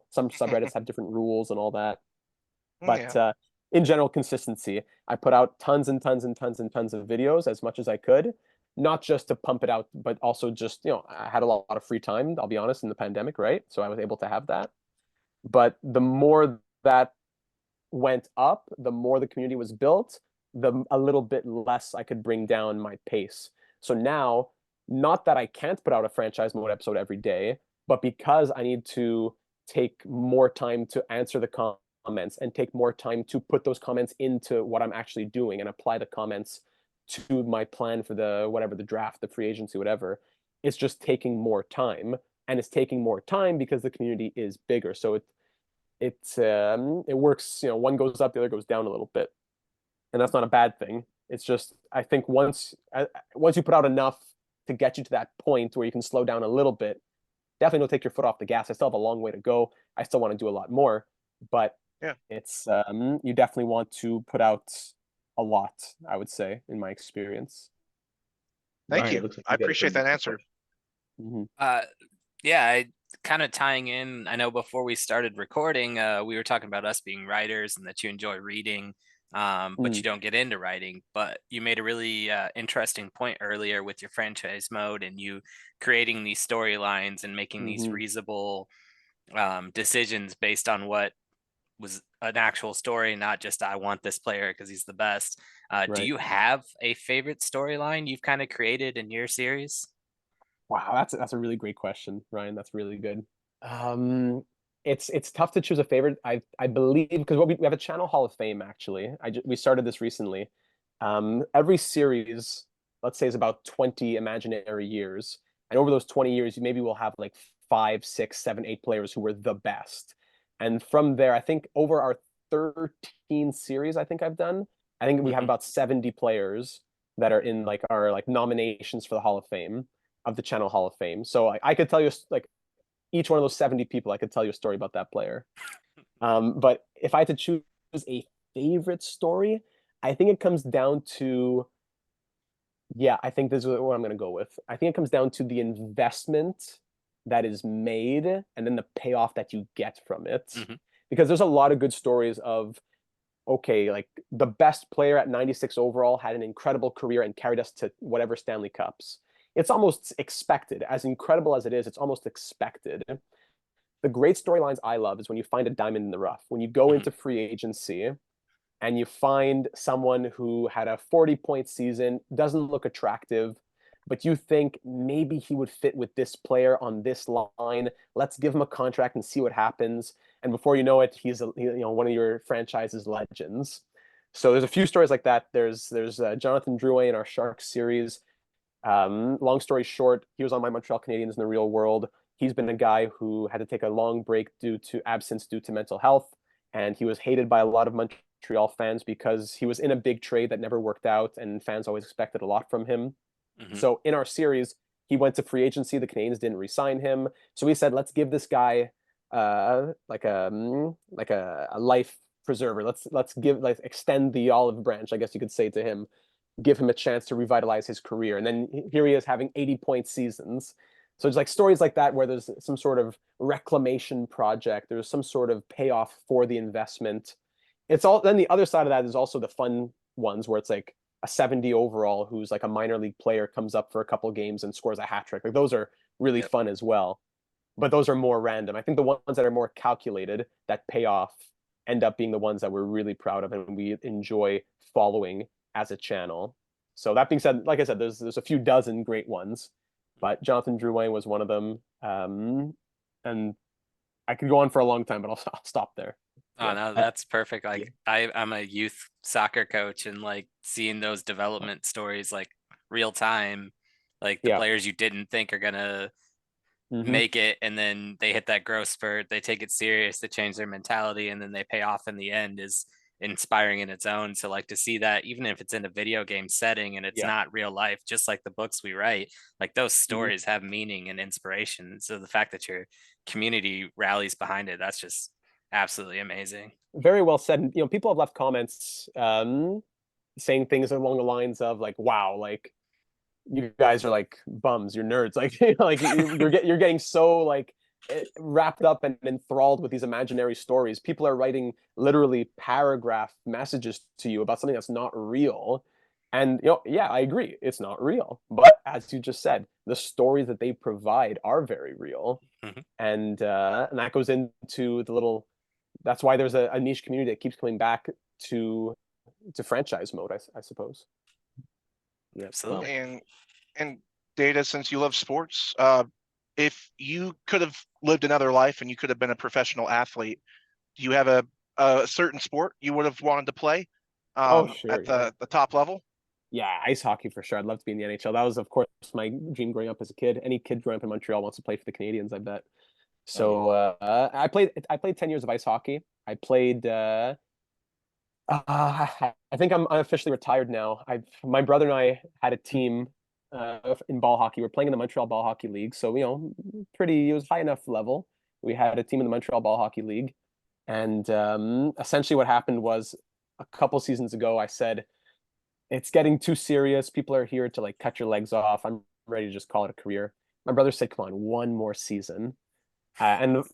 some subreddits have different rules and all that. But Yeah. in general, consistency. I put out tons and tons and tons and tons of videos as much as I could, not just to pump it out, but also just, I had a lot of free time, I'll be honest, in the pandemic, right? So I was able to have that. But the more that went up, the more the community was built, a little bit less I could bring down my pace. So now, not that I can't put out a franchise mode episode every day, but because I need to take more time to answer the comments and take more time to put those comments into what I'm actually doing and apply the comments to my plan for the draft, the free agency, whatever, it's just taking more time. And it's taking more time because the community is bigger. So it works, one goes up, the other goes down a little bit. And that's not a bad thing. It's just, I think once you put out enough to get you to that point where you can slow down a little bit, definitely don't take your foot off the gas. I still have a long way to go. I still want to do a lot more, but Yeah. it's you definitely want to put out a lot, I would say, in my experience. Thank Ryan, it you. looks like I you got a appreciate pretty that good answer. Mhm. Yeah, I kind of tying in. I know before we started recording, we were talking about us being writers and that you enjoy reading, but you don't get into writing. But you made a really interesting point earlier with your franchise mode and you creating these storylines and making these Mhm. reasonable decisions based on what was an actual story, not just I want this player because he's the best. Do Right. you have a favorite storyline you've kind of created in your series? Wow, that's a really great question, Ryan. That's really good. Um, it's tough to choose a favorite. I believe because we have a channel Hall of Fame actually. We started this recently. Every series, let's say, is about 20 imaginary years, and over those 20 years, maybe we'll have like 5, 6, 7, 8 players who were the best. And from there, I think over our 13 series, I think I've done, I think we have about 70 players that are in like our like nominations for the Hall of Fame of the channel Hall of Fame. So I could tell you like each one of those 70 people, I could tell you a story about that player. But if I had to choose a favorite story, I think it comes down to, yeah, I think this is what I'm going to go with. I think it comes down to the investment that is made and then the payoff that you get from it. Mhm. Because there's a lot of good stories of, okay, like the best player at 96 overall had an incredible career and carried us to whatever Stanley Cups. It's almost expected. As incredible as it is, it's almost expected. The great storylines I love is when you find a diamond in the rough. When you go into free agency and you find someone who had a 40-point season, doesn't look attractive, but you think maybe he would fit with this player on this line. Let's give him a contract and see what happens. And before you know it, he's one of your franchise's legends. So there's a few stories like that. There's Jonathan Drouin in our Sharks series. Long story short, he was on my Montreal Canadiens in the real world. He's been a guy who had to take a long break due to absence due to mental health, and he was hated by a lot of Montreal fans because he was in a big trade that never worked out, and fans always expected a lot from him. So in our series, he went to free agency. The Canadiens didn't re-sign him, so we said, let's give this guy like a life preserver. Let's extend the olive branch, I guess you could say, to him, give him a chance to revitalize his career. And then here he is having 80-point seasons. So it's like stories like that where there's some sort of reclamation project. There's some sort of payoff for the investment. It's all, then the other side of that is also the fun ones where it's like a 70 overall who's like a minor league player comes up for a couple games and scores a hat trick. Like those are really fun as well. But those are more random. I think the ones that are more calculated, that pay off, end up being the ones that we're really proud of and we enjoy following as a channel. So that being said, like I said, there's a few dozen great ones, but Jonathan Drouin was one of them. And I could go on for a long time, but I'll stop there. Oh no, that's perfect. Like I'm a youth soccer coach and like seeing those development stories like real time, like the players you didn't think are gonna make it and then they hit that growth spurt, they take it serious, they change their mentality, and then they pay off in the end is inspiring in its own. So like to see that even if it's in a video game setting and it's not real life, just like the books we write, like those stories have meaning and inspiration. So the fact that your community rallies behind it, that's just absolutely amazing. Very well said. People have left comments saying things along the lines of like, wow, like you guys are like bums, you're nerds, like like you're getting so like wrapped up and enthralled with these imaginary stories. People are writing literally paragraph messages to you about something that's not real. And yeah, I agree, it's not real. But as you just said, the stories that they provide are very real. Mhm. And that goes into the little. That's why there's a niche community that keeps coming back to franchise mode, I suppose. Yeah. Absolutely. And Data, since you love sports, if you could have lived another life and you could have been a professional athlete, do you have a certain sport you would have wanted to play Oh, sure, at yeah. the top level? Yeah, ice hockey for sure. I'd love to be in the NHL. That was, of course, my dream growing up as a kid. Any kid growing up in Montreal wants to play for the Canadiens, I bet. So I played 10 years of ice hockey. I played. I think I'm officially retired now. My brother and I had a team in ball hockey. We're playing in the Montreal Ball Hockey League, so it was high enough level. We had a team in the Montreal Ball Hockey League, and essentially what happened was a couple seasons ago, I said, it's getting too serious. People are here to like cut your legs off. I'm ready to just call it a career. My brother said, "Come on, one more season." So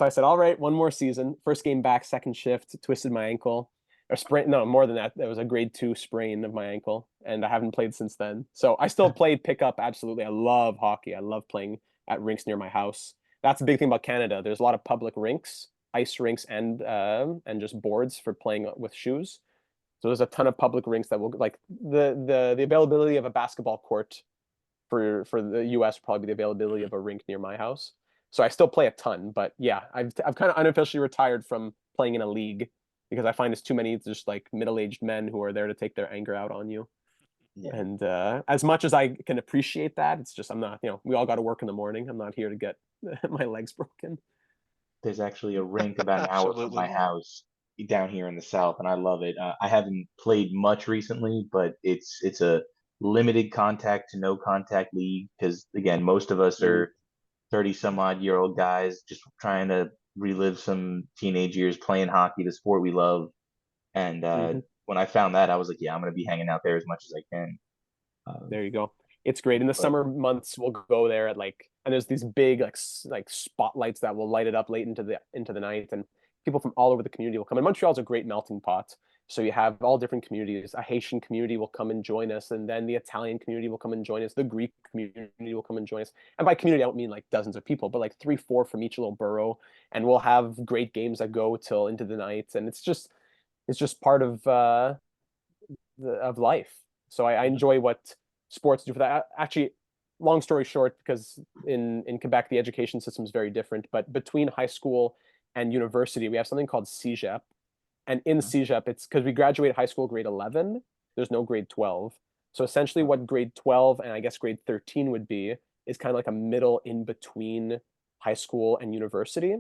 I said, "All right, one more season." First game back, second shift, twisted my ankle. Or sprain, no, more than that. It was a grade 2 sprain of my ankle, and I haven't played since then. So I still played pickup. Absolutely, I love hockey. I love playing at rinks near my house. That's a big thing about Canada. There's a lot of public rinks, ice rinks, and just boards for playing with shoes. So there's a ton of public rinks that will like the availability of a basketball court for the US will probably be the availability of a rink near my house. So I still play a ton, but yeah, I've kind of unofficially retired from playing in a league because I find it's too many just like middle-aged men who are there to take their anger out on you. Yeah. And as much as I can appreciate that, it's just I'm not, we all got to work in the morning. I'm not here to get my legs broken. There's actually a rink about an hour from my Absolutely. house down here in the south, and I love it. I haven't played much recently, but it's a limited contact to no contact league because again, most of us Mm. are 30 some odd year old guys just trying to relive some teenage years playing hockey, the sport we love. And Mm-hmm. when I found that, I was like, yeah, I'm gonna be hanging out there as much as I can. There you go. It's great. In the But summer months, we'll go there at and there's these big like spotlights that will light it up late into the night, and people from all over the community will come. And Montreal's a great melting pot. So you have all different communities. A Haitian community will come and join us, and then the Italian community will come and join us. The Greek community will come and join us. And by community, I don't mean like dozens of people, but like 3, 4 from each little borough. And we'll have great games that go till into the night, and it's just part of life. So I enjoy what sports do for that. Actually, long story short, because in Quebec the education system is very different, but between high school and university we have something called CEGEP, and in CEGEP it's because we graduate high school grade 11. There's no grade 12. So essentially, what grade 12 and I guess grade 13 would be is kind of like a middle in between high school and university.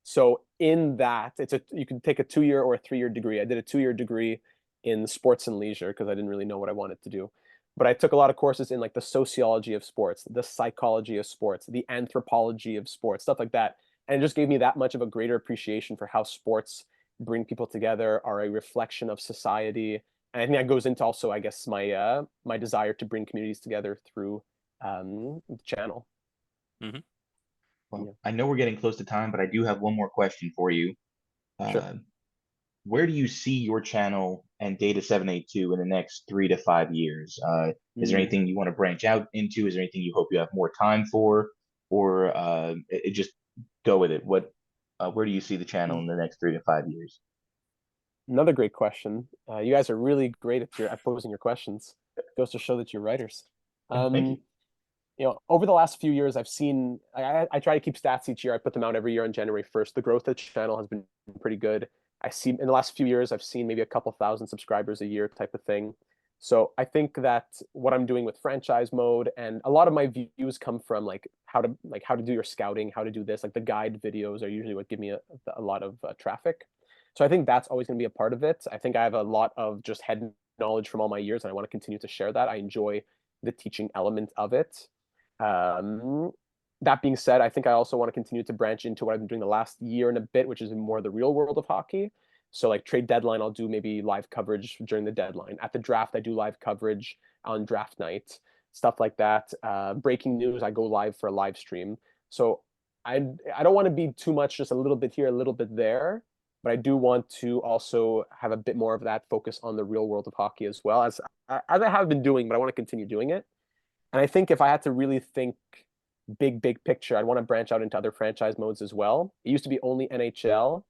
So in that, you can take a 2-year or a 3-year degree. I did a 2-year degree in sports and leisure because I didn't really know what I wanted to do. But I took a lot of courses in like the sociology of sports, the psychology of sports, the anthropology of sports, stuff like that. And it just gave me that much of a greater appreciation for how sports bring people together, are a reflection of society. And I think that goes into also, I guess, my desire to bring communities together through the channel. Mhm. well, Yeah. I know we're getting close to time, but I do have one more question for you. Sure. Where do you see your channel and Data 782 in the next 3 to 5 years? Is there Mm. anything you want to branch out into? Is there anything you hope you have more time for, or just go with it? Where do you see the channel in the next 3 to 5 years? Another great question. You guys are really great at posing your questions. Goes to show that you're writers. Thank you. Over the last few years, I've seen. I try to keep stats each year. I put them out every year on January 1st. The growth of the channel has been pretty good. I see in the last few years, I've seen maybe a couple thousand subscribers a year type of thing. So I think that what I'm doing with franchise mode, and a lot of my views come from like how to do your scouting, how to do this. Like the guide videos are usually what give me a lot of traffic. So I think that's always going to be a part of it. I think I have a lot of just head knowledge from all my years, and I want to continue to share that. I enjoy the teaching element of it. Um, that being said, I think I also want to continue to branch into what I've been doing the last year and a bit, which is more the real world of hockey. So like trade deadline, I'll do maybe live coverage during the deadline. At the draft, I do live coverage on draft night, stuff like that. Breaking news, I go live for a live stream. So I don't want to be too much just a little bit here, a little bit there, but I do want to also have a bit more of that focus on the real world of hockey as well as I have been doing, but I want to continue doing it. And I think if I had to really think big picture, I'd want to branch out into other franchise modes as well. It used to be only NHL.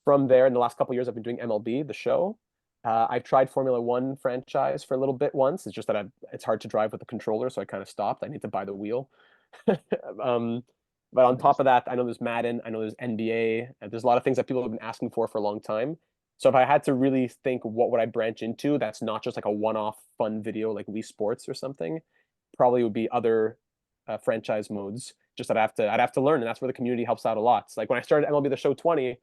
From there, in the last couple of years, I've been doing MLB, the show. I've tried Formula One franchise for a little bit once. It's just that it's hard to drive with the controller, so I kind of stopped. I need to buy the wheel. um, but on top of that, I know there's Madden, I know there's NBA, and there's a lot of things that people have been asking for a long time. So if I had to really think what would I branch into, that's not just like a one-off fun video like Wii Sports or something, probably would be other franchise modes. Just that I'd have to learn, and that's where the community helps out a lot. It's like when I started MLB The Show 20,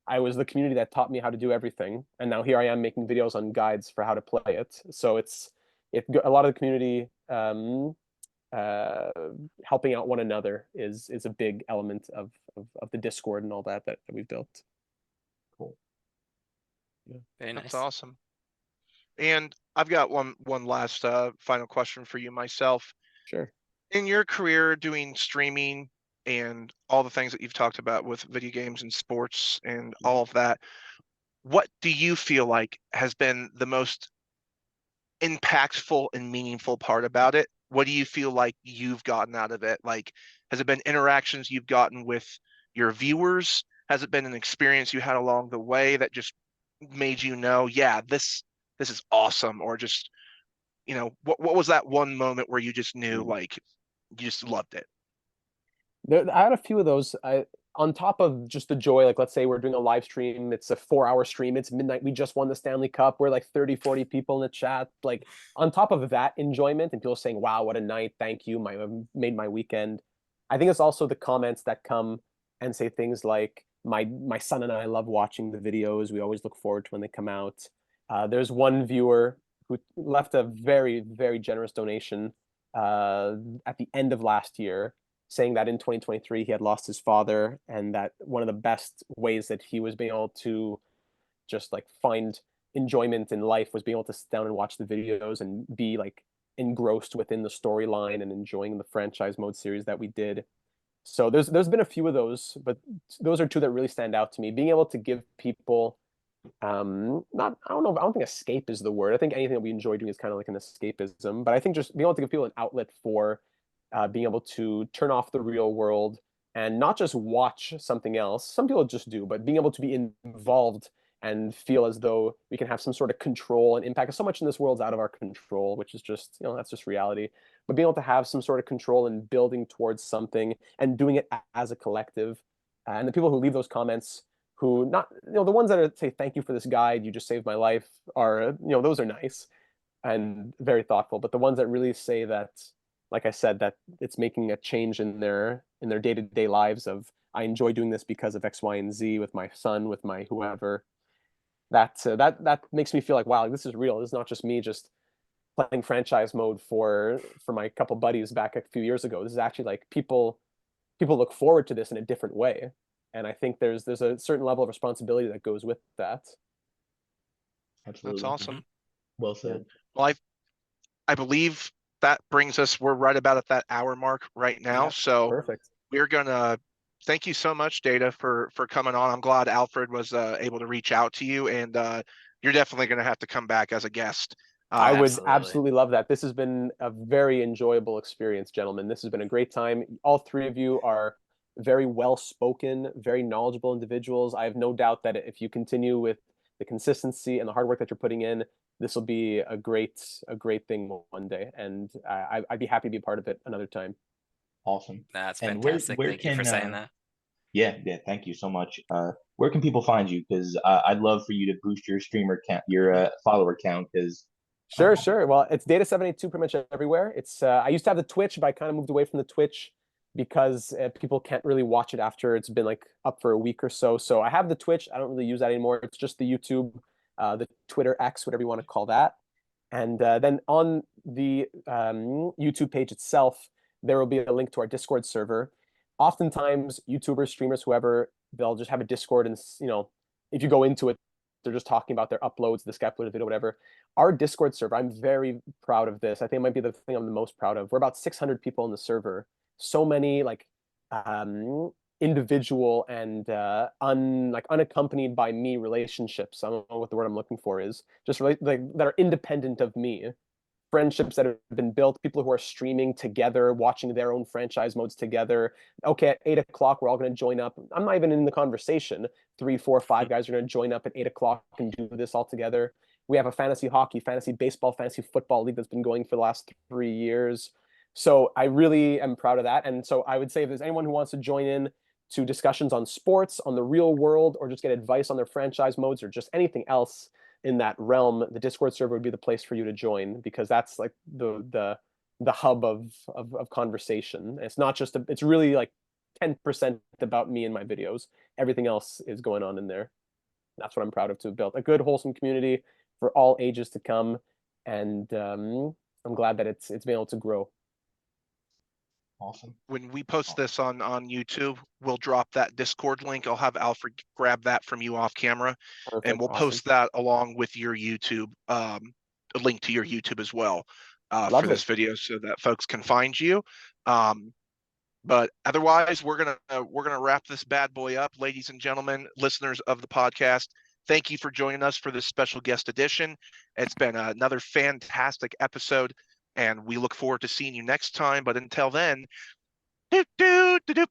I was the community that taught me how to do everything, and now here I am making videos on guides for how to play it. So it's a lot of the community helping out one another is a big element of the Discord and all that we've built. Cool. Yeah. Very nice. That's awesome. And I've got one last final question for you myself. Sure. In your career doing streaming and all the things that you've talked about with video games and sports and all of that, what do you feel like has been the most impactful and meaningful part about it? What do you feel like you've gotten out of it? Like, has it been interactions you've gotten with your viewers? Has it been an experience you had along the way that just made you know, yeah, this is awesome? Or just, what was that one moment where you just knew, like, you just loved it? I had a few of those. On top of just the joy, like let's say we're doing a live stream, it's a 4-hour stream, it's midnight, we just won the Stanley Cup, we're like 30, 40 people in the chat. Like on top of that enjoyment and people saying, wow, what a night, thank you, made my weekend. I think it's also the comments that come and say things like, my son and I love watching the videos, we always look forward to when they come out. There's one viewer who left a very, very generous donation at the end of last year, saying that in 2023 he had lost his father, and that one of the best ways that he was being able to just like find enjoyment in life was being able to sit down and watch the videos and be like engrossed within the storyline and enjoying the franchise mode series that we did. So there's been a few of those, but those are two that really stand out to me. Being able to give people not I don't think escape is the word. I think anything that we enjoy doing is kind of like an escapism, but I think just being able to give people an outlet for being able to turn off the real world and not just watch something else. Some people just do, but being able to be involved and feel as though we can have some sort of control and impact. So much in this world's out of our control, which is just, that's just reality. But being able to have some sort of control and building towards something and doing it as a collective. And the people who leave those comments, who not, the ones that say, thank you for this guide, you just saved my life, are, those are nice and very thoughtful. But the ones that really say that, like I said, that it's making a change in their day-to-day lives of, I enjoy doing this because of X, Y, and Z with my son, with my whoever, that makes me feel like, wow, this is real. This is not just me just playing franchise mode for my couple buddies back a few years ago. This is actually like people look forward to this in a different way. And I think there's a certain level of responsibility that goes with that. Absolutely. That's awesome. Well said. Yeah. Well, I believe that brings us, we're right about at that hour mark right now. Yeah, so perfect. We're gonna thank you so much, Data, for coming on. I'm glad Alfred was able to reach out to you, and you're definitely gonna have to come back as a guest. I would Absolutely. absolutely love that. This has been a very enjoyable experience, gentlemen. This has been a great time. All three of you are very well spoken, very knowledgeable individuals. I have no doubt that if you continue with the consistency and the hard work that you're putting in, this will be a great thing one day. And I'd be happy to be a part of it another time. Awesome. That's And fantastic. where Thank you for saying that. Yeah, thank you so much. Where can people find you? Because I'd love for you to boost your streamer count, your follower count. Because Sure. Well, it's Data782 pretty much everywhere. It's I used to have the Twitch, but I kind of moved away from the Twitch because people can't really watch it after it's been like up for a week or so. So I have the Twitch. I don't really use that anymore. It's just the YouTube, the Twitter X, whatever you want to call that. And then on the YouTube page itself, there will be a link to our Discord server. Oftentimes, YouTubers, streamers, whoever, they'll just have a Discord, and if you go into it, they're just talking about their uploads, the scap video, whatever. Our Discord server, I'm very proud of this. I think it might be the thing I'm the most proud of. We're about 600 people in the server. So many like individual and unaccompanied by me relationships. I don't know what the word I'm looking for is. Just really like that are independent of me. Friendships that have been built, people who are streaming together, watching their own franchise modes together. Okay, at 8 o'clock, we're all going to join up. I'm not even in the conversation. 3, 4, 5 guys are going to join up at 8 o'clock and do this all together. We have a fantasy hockey, fantasy baseball, fantasy football league that's been going for the last 3 years. So I really am proud of that. And so I would say if there's anyone who wants to join in to discussions on sports, on the real world, or just get advice on their franchise modes or just anything else in that realm, the Discord server would be the place for you to join, because that's like the hub of conversation. It's not just it's really like 10% about me and my videos. Everything else is going on in there. That's what I'm proud of, to have built a good, wholesome community for all ages to come, and I'm glad that it's been able to grow. Awesome. When we post this on YouTube, we'll drop that Discord link. I'll have Alfred grab that from you off camera, Perfect. and we'll Awesome. post that along with your YouTube, a link to your YouTube as well, for Lovely. this video, so that folks can find you. But otherwise, we're gonna wrap this bad boy up, ladies and gentlemen, listeners of the podcast. Thank you for joining us for this special guest edition. It's been another fantastic episode, and we look forward to seeing you next time. But until then,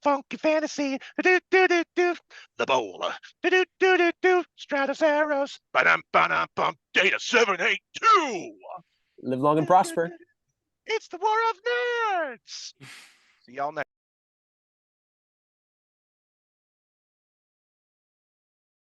funky fantasy, the bowl, Stratosaurus, Data 782. Live long and prosper. It's the War of Nerds. See y'all next.